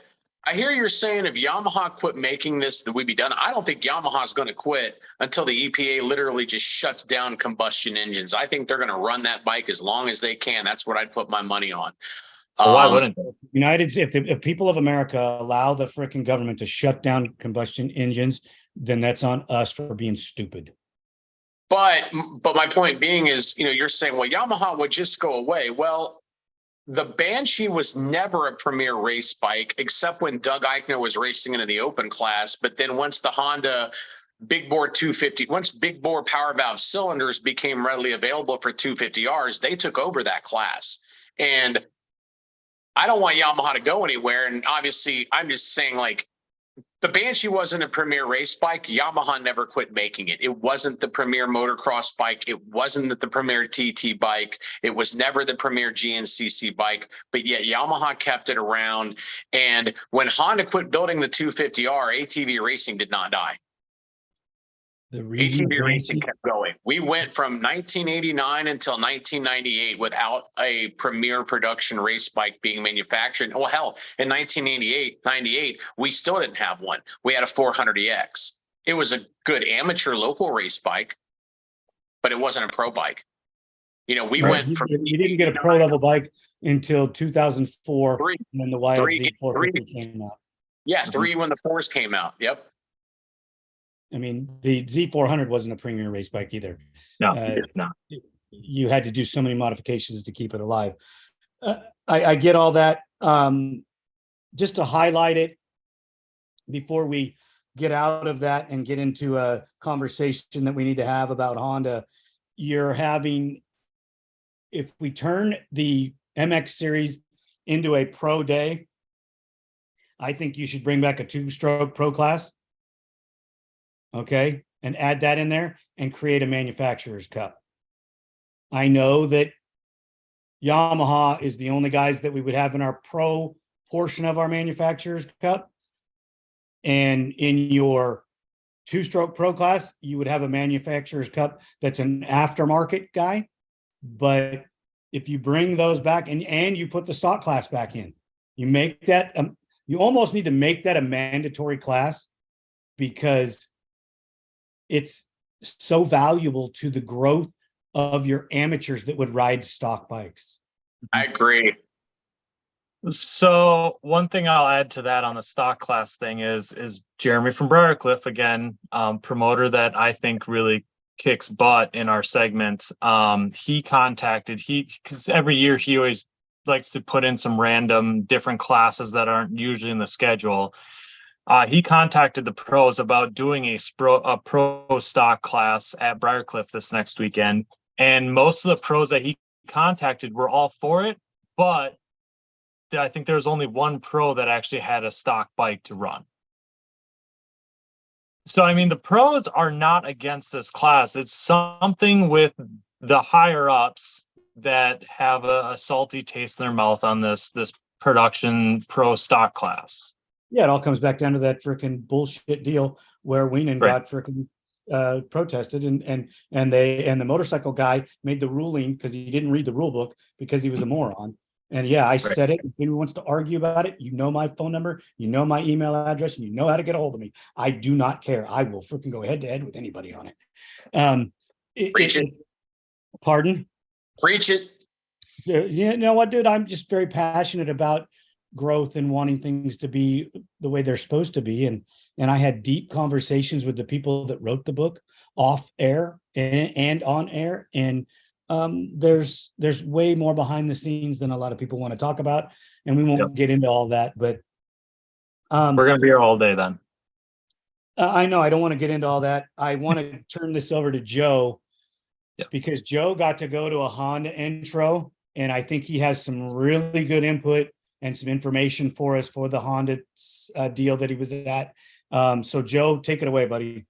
I hear you're saying if Yamaha quit making this, that we'd be done. I don't think Yamaha's going to quit until the EPA literally just shuts down combustion engines. I think they're going to run that bike as long as they can. That's what I'd put my money on. Why wouldn't they? If people of America allow the freaking government to shut down combustion engines, then that's on us for being stupid. But my point being is, you're saying, well, Yamaha would just go away. Well, the Banshee was never a premier race bike, except when Doug Eichner was racing into the open class. But then once the Honda big bore 250, once big bore power valve cylinders became readily available for 250Rs, they took over that class. And I don't want Yamaha to go anywhere. And obviously, I'm just saying, like, the Banshee wasn't a premier race bike. Yamaha never quit making it. It wasn't the premier motocross bike. It wasn't the premier TT bike. It was never the premier GNCC bike, but yet Yamaha kept it around. And when Honda quit building the 250R, ATV racing did not die. ATV racing kept going. We went from 1989 until 1998 without a premier production race bike being manufactured. Well, hell, in 1998, we still didn't have one. We had a 400EX. It was a good amateur local race bike, but it wasn't a pro bike. We went from... You didn't get a pro level bike until 2004 when the YFZ 450 came out. Yeah, when the 4s came out. Yep. I mean, the Z400 wasn't a premier race bike either. No, it did not. You had to do so many modifications to keep it alive. I get all that. Just to highlight it before we get out of that and get into a conversation that we need to have about Honda, if we turn the MX series into a pro day, I think you should bring back a 2-stroke pro class. Okay, and add that in there and create a manufacturer's cup. I know that Yamaha is the only guys that we would have in our pro portion of our manufacturer's cup. And in your 2-stroke pro class, you would have a manufacturer's cup that's an aftermarket guy. But if you bring those back and you put the stock class back in, you make that, you almost need to make that a mandatory class, because it's so valuable to the growth of your amateurs that would ride stock bikes. I agree. So one thing I'll add to that on the stock class thing is Jeremy from Briarcliff, again, promoter that I think really kicks butt in our segment. Because every year he always likes to put in some random different classes that aren't usually in the schedule. He contacted the pros about doing a pro stock class at Briarcliff this next weekend. And most of the pros that he contacted were all for it, but I think there was only one pro that actually had a stock bike to run. So, I mean, the pros are not against this class. It's something with the higher ups that have a salty taste in their mouth on this production pro stock class. Yeah, it all comes back down to that freaking bullshit deal where Wienen got freaking protested, and the motorcycle guy made the ruling because he didn't read the rule book because he was a moron. And yeah, I said it. If anyone wants to argue about it, you know my phone number, you know my email address, and you know how to get a hold of me. I do not care. I will freaking go head to head with anybody on it. Pardon? Preach it. You know what, dude? I'm just very passionate about growth and wanting things to be the way they're supposed to be. And I had deep conversations with the people that wrote the book off air and on air. And there's way more behind the scenes than a lot of people want to talk about. And we won't get into all that, but We're going to be here all day then. I know I don't want to get into all that. I want to turn this over to Joe because Joe got to go to a Honda intro, and I think he has some really good input and some information for us for the Honda deal that he was at. So Joe, take it away, buddy.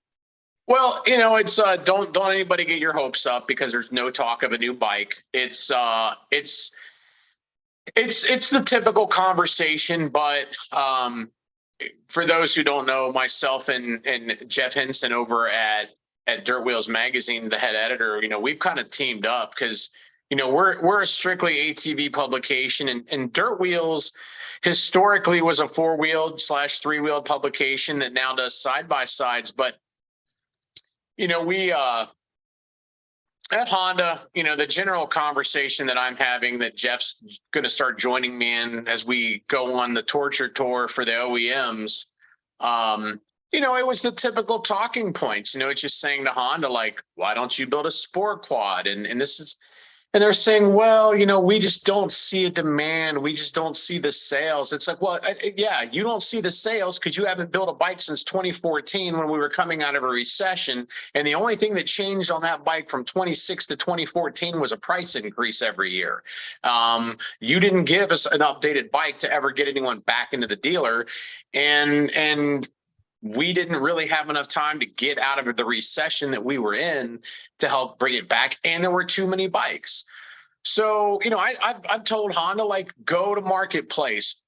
Well, it's don't anybody get your hopes up because there's no talk of a new bike. It's the typical conversation, but for those who don't know, myself and Jeff Henson over at Dirt Wheels Magazine, the head editor, we've kind of teamed up because we're a strictly ATV publication, and Dirt Wheels historically was a 4-wheeled / 3-wheeled publication that now does side-by-sides. But we at Honda, the general conversation that I'm having, that Jeff's going to start joining me in as we go on the torture tour for the OEMs, it was the typical talking points. It's just saying to Honda, like, why don't you build a sport quad? And this is, and they're saying, well, we just don't see a demand. We just don't see the sales. It's like, well, yeah, you don't see the sales because you haven't built a bike since 2014 when we were coming out of a recession. And the only thing that changed on that bike from 26 to 2014 was a price increase every year. You didn't give us an updated bike to ever get anyone back into the dealer. And we didn't really have enough time to get out of the recession that we were in to help bring it back. And there were too many bikes. So, I've told Honda, like, go to Marketplace.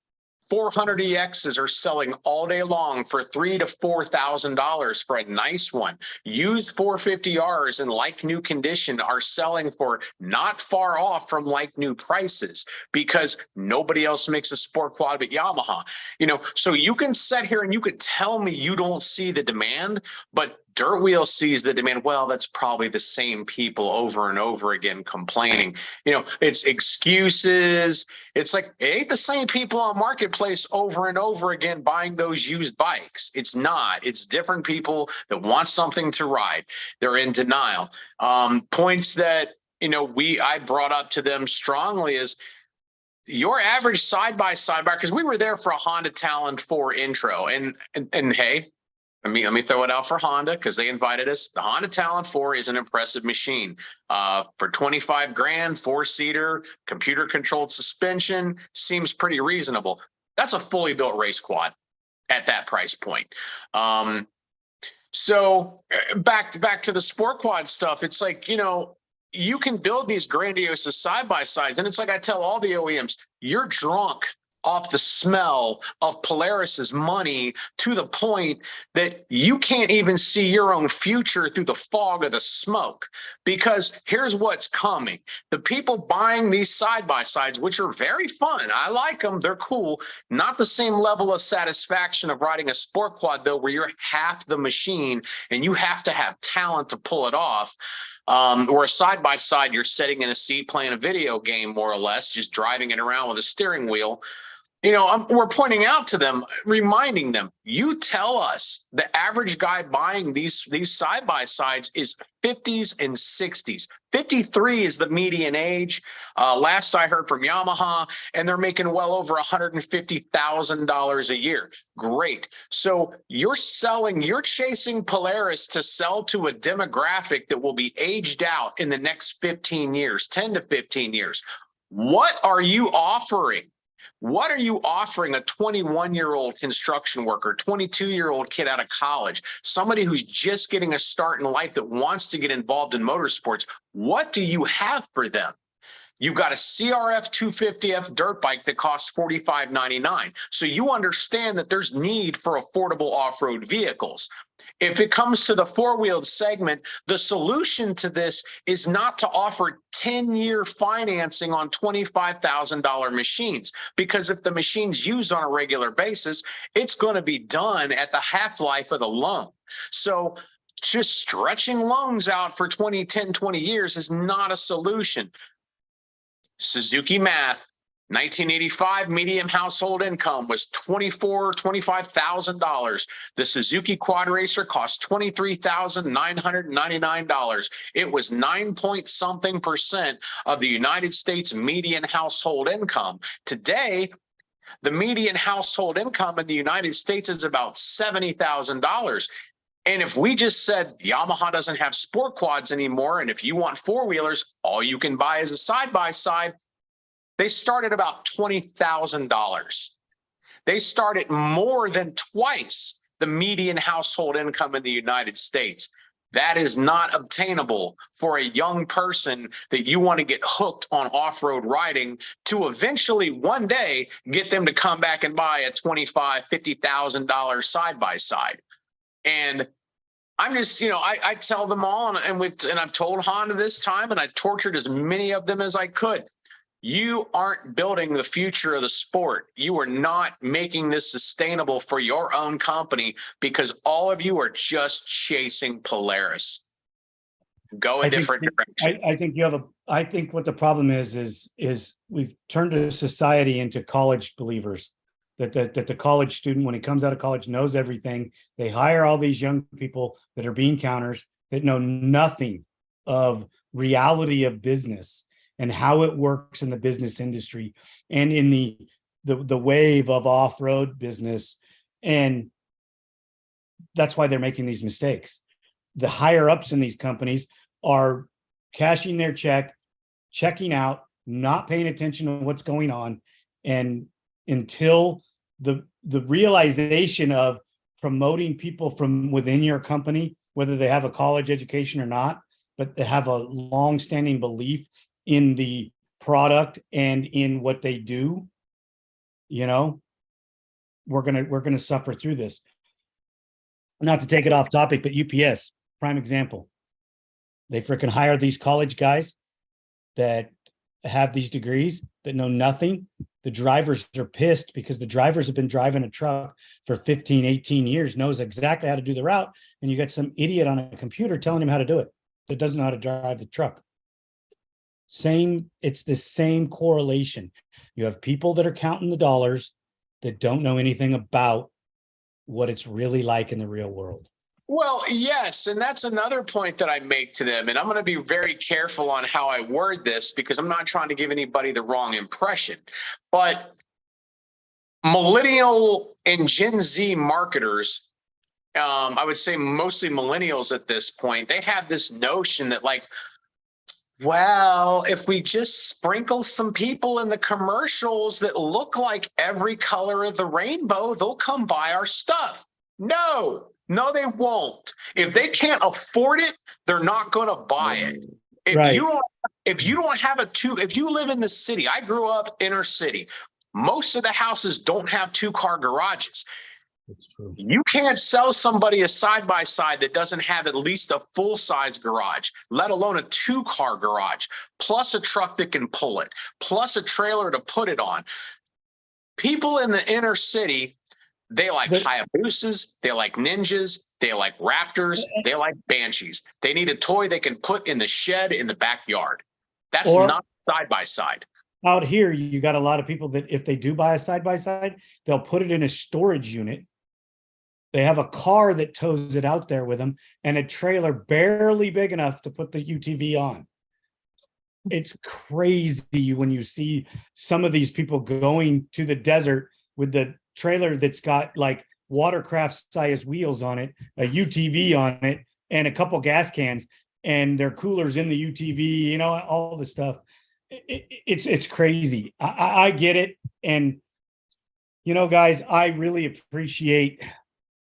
400 EXs are selling all day long for $3,000 to $4,000 for a nice one. Used 450Rs in like new condition are selling for not far off from like new prices because nobody else makes a sport quad but Yamaha. So you can sit here and you could tell me you don't see the demand, but Dirt Wheel sees the demand. Well, that's probably the same people over and over again complaining. It's excuses. It's like, it ain't the same people on Marketplace over and over again buying those used bikes. It's not. It's different people that want something to ride. They're in denial. Points that, I brought up to them strongly is your average side-by-side buyer, because we were there for a Honda Talon 4 intro. And hey, let me throw it out for Honda because they invited us. The Honda Talon 4 is an impressive machine. For 25 grand, 4-seater, computer-controlled suspension, seems pretty reasonable. That's a fully built race quad at that price point. So back to the sport quad stuff. It's like, you can build these grandiose side-by-sides, and it's like I tell all the OEMs, you're drunk off the smell of Polaris's money to the point that you can't even see your own future through the fog of the smoke. Because here's what's coming. The people buying these side-by-sides, which are very fun, I like them, they're cool, not the same level of satisfaction of riding a sport quad, though, where you're half the machine and you have to have talent to pull it off. Or a side-by-side, you're sitting in a seat playing a video game, more or less, just driving it around with a steering wheel. We're pointing out to them, reminding them, you tell us the average guy buying these side-by-sides is 50s and 60s. 53 is the median age. Last I heard from Yamaha, and they're making well over $150,000 a year. Great. So you're chasing Polaris to sell to a demographic that will be aged out in the next 15 years, 10 to 15 years. What are you offering? What are you offering a 21-year-old construction worker, 22-year-old kid out of college, somebody who's just getting a start in life that wants to get involved in motorsports? What do you have for them? You've got a CRF 250F dirt bike that costs $45.99. So you understand that there's need for affordable off-road vehicles. If it comes to the 4-wheeled segment, the solution to this is not to offer 10-year financing on $25,000 machines, because if the machine's used on a regular basis, it's going to be done at the half-life of the loan. So just stretching loans out for 10, 20 years is not a solution. Suzuki math. 1985 median household income was $25,000. The Suzuki Quad Racer cost $23,999. It was 9 point something percent of the United States median household income. Today, the median household income in the United States is about $70,000. And if we just said Yamaha doesn't have sport quads anymore, and if you want four-wheelers, all you can buy is a side-by-side, they start at about $20,000. They start at more than twice the median household income in the United States. That is not obtainable for a young person that you want to get hooked on off-road riding to eventually one day get them to come back and buy a $25,000, $50,000 side-by-side. And I'm just, I tell them all, and I've told Honda this time, and I tortured as many of them as I could. You aren't building the future of the sport. You are not making this sustainable for your own company because all of you are just chasing Polaris. Go a different direction. I think what the problem is we've turned a society into college believers. That the college student, when he comes out of college, knows everything. They hire all these young people that are bean counters that know nothing of reality of business and how it works in the business industry and in the wave of off-road business. And that's why they're making these mistakes. The higher ups in these companies are cashing their check, checking out, not paying attention to what's going on. And until the realization of promoting people from within your company, whether they have a college education or not, but they have a long-standing belief in the product and in what they do, we're gonna suffer through this. Not to take it off topic, but UPS, prime example. They freaking hire these college guys that have these degrees that know nothing. The drivers are pissed because the drivers have been driving a truck for 15, 18 years, knows exactly how to do the route, and you got some idiot on a computer telling him how to do it that doesn't know how to drive the truck. It's the same correlation. You have people that are counting the dollars that don't know anything about what it's really like in the real world. Well, yes, and that's another point that I make to them, and I'm going to be very careful on how I word this because I'm not trying to give anybody the wrong impression, but millennial and Gen Z marketers, I would say mostly millennials at this point, they have this notion that well, if we just sprinkle some people in the commercials that look like every color of the rainbow, they'll come buy our stuff. No, they won't. If they can't afford it, they're not going to buy it. If you live in the city, I grew up inner city. Most of the houses don't have 2-car garages. That's true. You can't sell somebody a side-by-side that doesn't have at least a full-size garage, let alone a 2-car garage, plus a truck that can pull it, plus a trailer to put it on. People in the inner city, they like Hayabusas, they like Ninjas, they like Raptors, they like Banshees. They need a toy they can put in the shed in the backyard. That's not side-by-side. Out here, you got a lot of people that if they do buy a side-by-side, they'll put it in a storage unit. They have a car that tows it out there with them and a trailer barely big enough to put the UTV on. It's crazy when you see some of these people going to the desert with the trailer that's got like watercraft size wheels on it, a UTV on it, and a couple gas cans, and their coolers in the UTV, all this stuff. It's crazy. I get it. And, guys, I really appreciate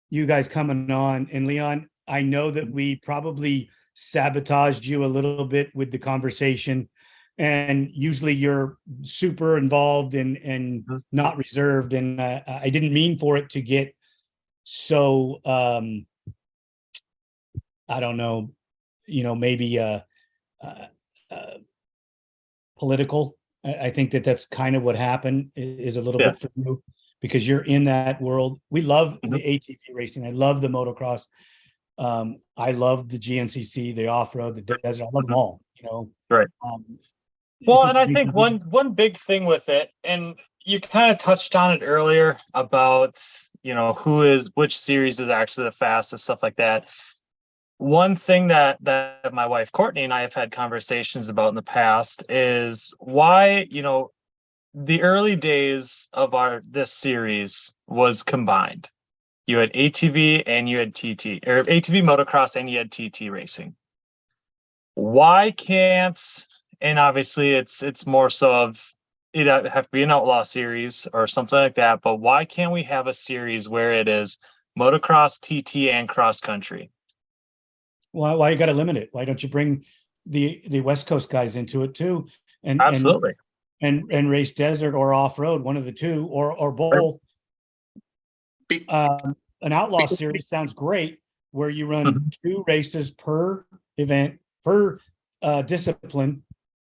you guys coming on. And Leon, I know that we probably sabotaged you a little bit with the conversation, and usually you're super involved and not reserved. And I didn't mean for it to get so, I don't know, maybe political. I think that's kind of what happened is a little bit for you, because you're in that world. We love the ATV racing. I love the motocross. I love the GNCC, the off-road, the desert. I love them all, Right. Well, if and I you think can do one big thing with it, and you kind of touched on it earlier about, which series is actually the fastest, stuff like that. One thing that my wife Courtney and I have had conversations about in the past is why, the early days of this series was combined. You had ATV and you had TT, or ATV motocross and you had TT racing. Why can't, and obviously it's more so of it'd have to be an outlaw series or something like that, but why can't we have a series where it is motocross, TT, and cross country? why you got to limit it? Why don't you bring the West Coast guys into it too? And Absolutely. and race desert or off road, one of the two, or both. Be- An outlaw series sounds great, where you run Mhm. 2 races per event per discipline,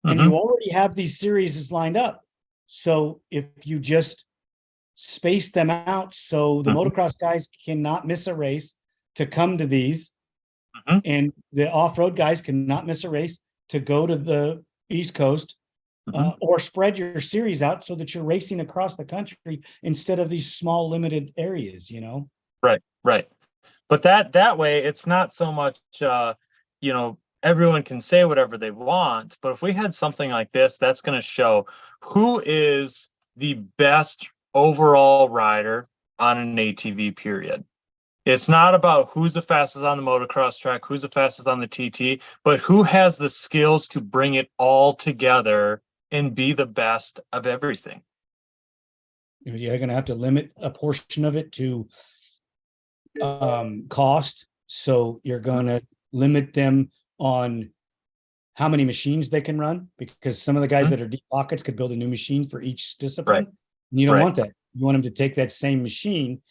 and Mhm. you already have these series lined up. So if you just space them out, so the Mhm. motocross guys cannot miss a race to come to these, Mhm. and the off-road guys cannot miss a race to go to the East Coast, Mhm. or spread your series out so that you're racing across the country instead of these small limited areas, Right. But that way, it's not so much, everyone can say whatever they want. But if we had something like this, that's going to show who is the best overall rider on an ATV period. It's not about who's the fastest on the motocross track, who's the fastest on the TT, but who has the skills to bring it all together and be the best of everything. You're going to have to limit a portion of it to cost. So you're going to limit them on how many machines they can run, because some of the guys that are deep pockets could build a new machine for each discipline. Right. And you don't Right. want that. You want them to take that same machine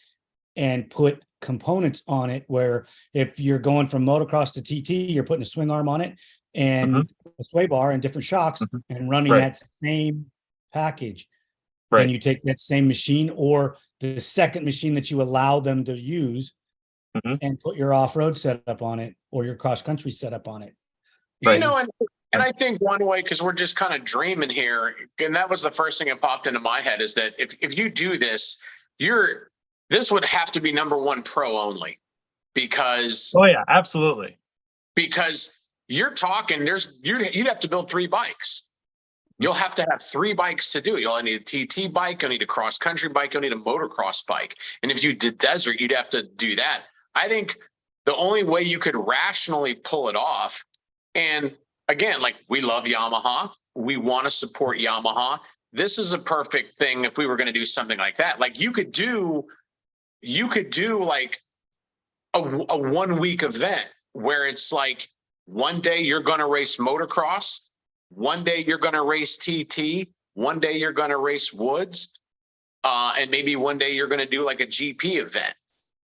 and put components on it, where if you're going from motocross to TT, you're putting a swing arm on it and a sway bar and different shocks Mhm. and running Right. that same package. Right. Then you take that same machine or the second machine that you allow them to use Mhm. and put your off-road setup on it or your cross-country setup on it. Right. And I think one way, because we're just kind of dreaming here, and that was the first thing that popped into my head, is that if you do this, this would have to be number one pro only, because Oh yeah, absolutely. you're talking you'd have to build 3 bikes. You'll have to have 3 bikes to do it. You'll need a TT bike, you'll need a cross country bike, you'll need a motocross bike. And if you did desert, you'd have to do that. I think the only way you could rationally pull it off, and again, like, we love Yamaha, we want to support Yamaha. This is a perfect thing if we were going to do something like that. Like, you could do like a 1 week event where it's like, one day you're going to race motocross, one day you're going to race TT, one day you're going to race woods, and maybe one day you're going to do like a GP event,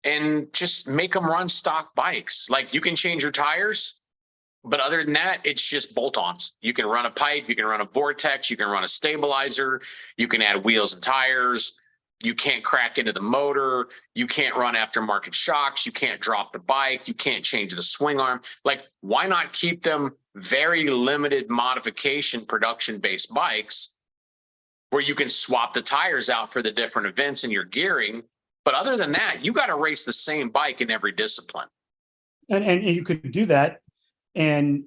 and just make them run stock bikes. Like, you can change your tires, but other than that, it's just bolt-ons. You can run a pipe, you can run a vortex, you can run a stabilizer, you can add wheels and tires. You can't crack into the motor. You can't run aftermarket shocks. You can't drop the bike. You can't change the swing arm. Like, why not keep them very limited modification production-based bikes where you can swap the tires out for the different events and your gearing? But other than that, you got to race the same bike in every discipline. And you could do that, and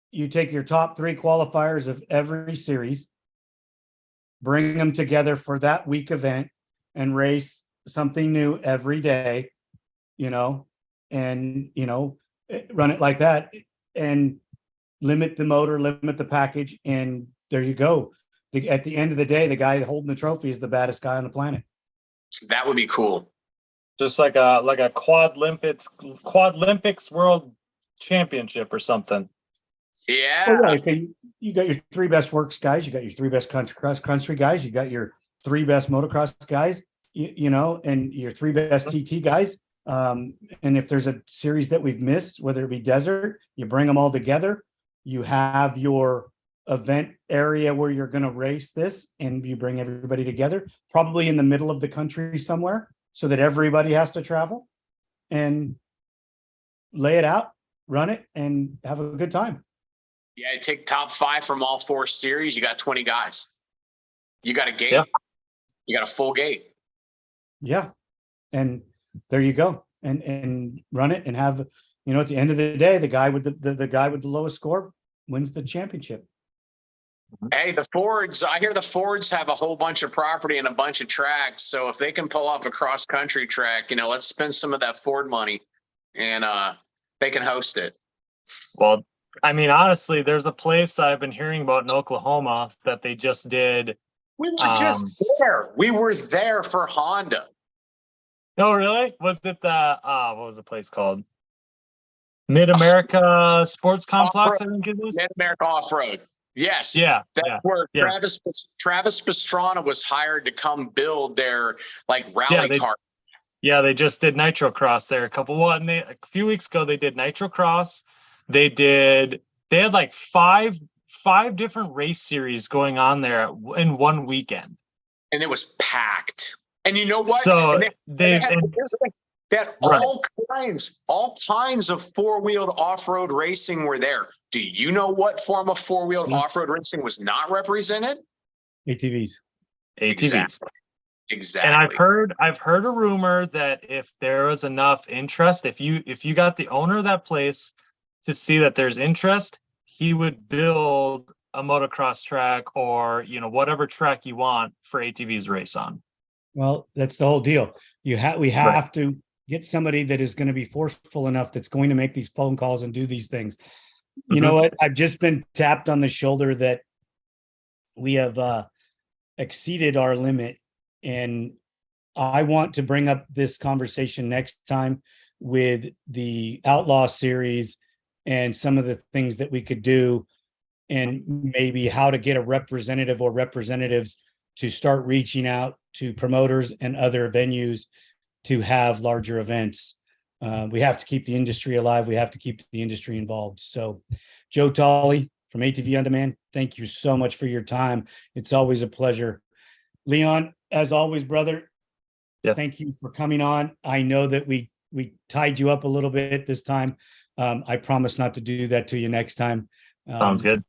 you take your top 3 qualifiers of every series, bring them together for that week event, and race something new every day, and run it like that, and limit the motor, limit the package, and there you go. At the end of the day, the guy holding the trophy is the baddest guy on the planet. That would be cool. Just like a quad Olympics world championship or something. Yeah. Well, yeah, okay. You got your 3 best works guys, you got your 3 best cross country guys, you got your 3 best motocross guys, and your 3 best TT guys. And if there's a series that we've missed, whether it be desert, you bring them all together. You have your event area where you're going to race this, and you bring everybody together, probably in the middle of the country somewhere, so that everybody has to travel, and lay it out, run it, and have a good time. Yeah, take top 5 from all 4 series. You got 20 guys. You got a gate. Yeah. You got a full gate. Yeah. And there you go. And run it and have, you know, at the end of the day, the guy with the guy with the lowest score wins the championship. Hey, the Fords, I hear the Fords have a whole bunch of property and a bunch of tracks. So if they can pull off a cross country track, you know, let's spend some of that Ford money and they can host it. Well, I mean, honestly, there's a place I've been hearing about in Oklahoma that they just did. We were just there. We were there for Honda. Oh, really? Was it the what was the place called? Mid-America Sports Complex, I think it was. Mid-America Off-Road. Yes. Yeah. That's yeah. where yeah. Travis Pastrana was hired to come build their like rally car. Yeah, they just did Nitro Cross there a few weeks ago. They did Nitro Cross. They had like five different race series going on there in one weekend. And it was packed. And you know what? So they had all kinds of four-wheeled off-road racing were there. Do you know what form of four-wheeled off-road racing was not represented? ATVs. Exactly. And I've heard a rumor that if there was enough interest, if you got the owner of that place to see that there's interest, he would build a motocross track or, you know, whatever track you want for ATVs to race on. Well, that's the whole deal. We have to get somebody that is going to be forceful enough that's going to make these phone calls and do these things. You know what? I've just been tapped on the shoulder that we have exceeded our limit. And I want to bring up this conversation next time with the Outlaw series and some of the things that we could do and maybe how to get a representative or representatives to start reaching out to promoters and other venues to have larger events. We have to keep the industry alive. We have to keep the industry involved. So Joe Tolle from ATV On Demand, thank you so much for your time. It's always a pleasure. Leon, as always, brother, thank you for coming on. I know that we tied you up a little bit this time. I promise not to do that to you next time. Sounds good.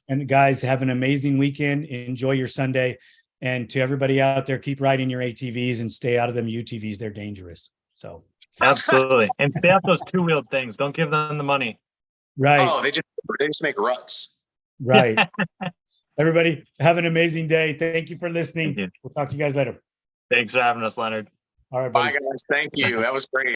And guys, have an amazing weekend. Enjoy your Sunday. And to everybody out there, keep riding your ATVs and stay out of them UTVs. They're dangerous. So absolutely. And stay off those two-wheeled things. Don't give them the money. Right. Oh, they just make ruts. Right. Everybody, have an amazing day. Thank you for listening. We'll talk to you guys later. Thanks for having us, Leonard. All right, buddy. Bye, guys. Thank you. That was great.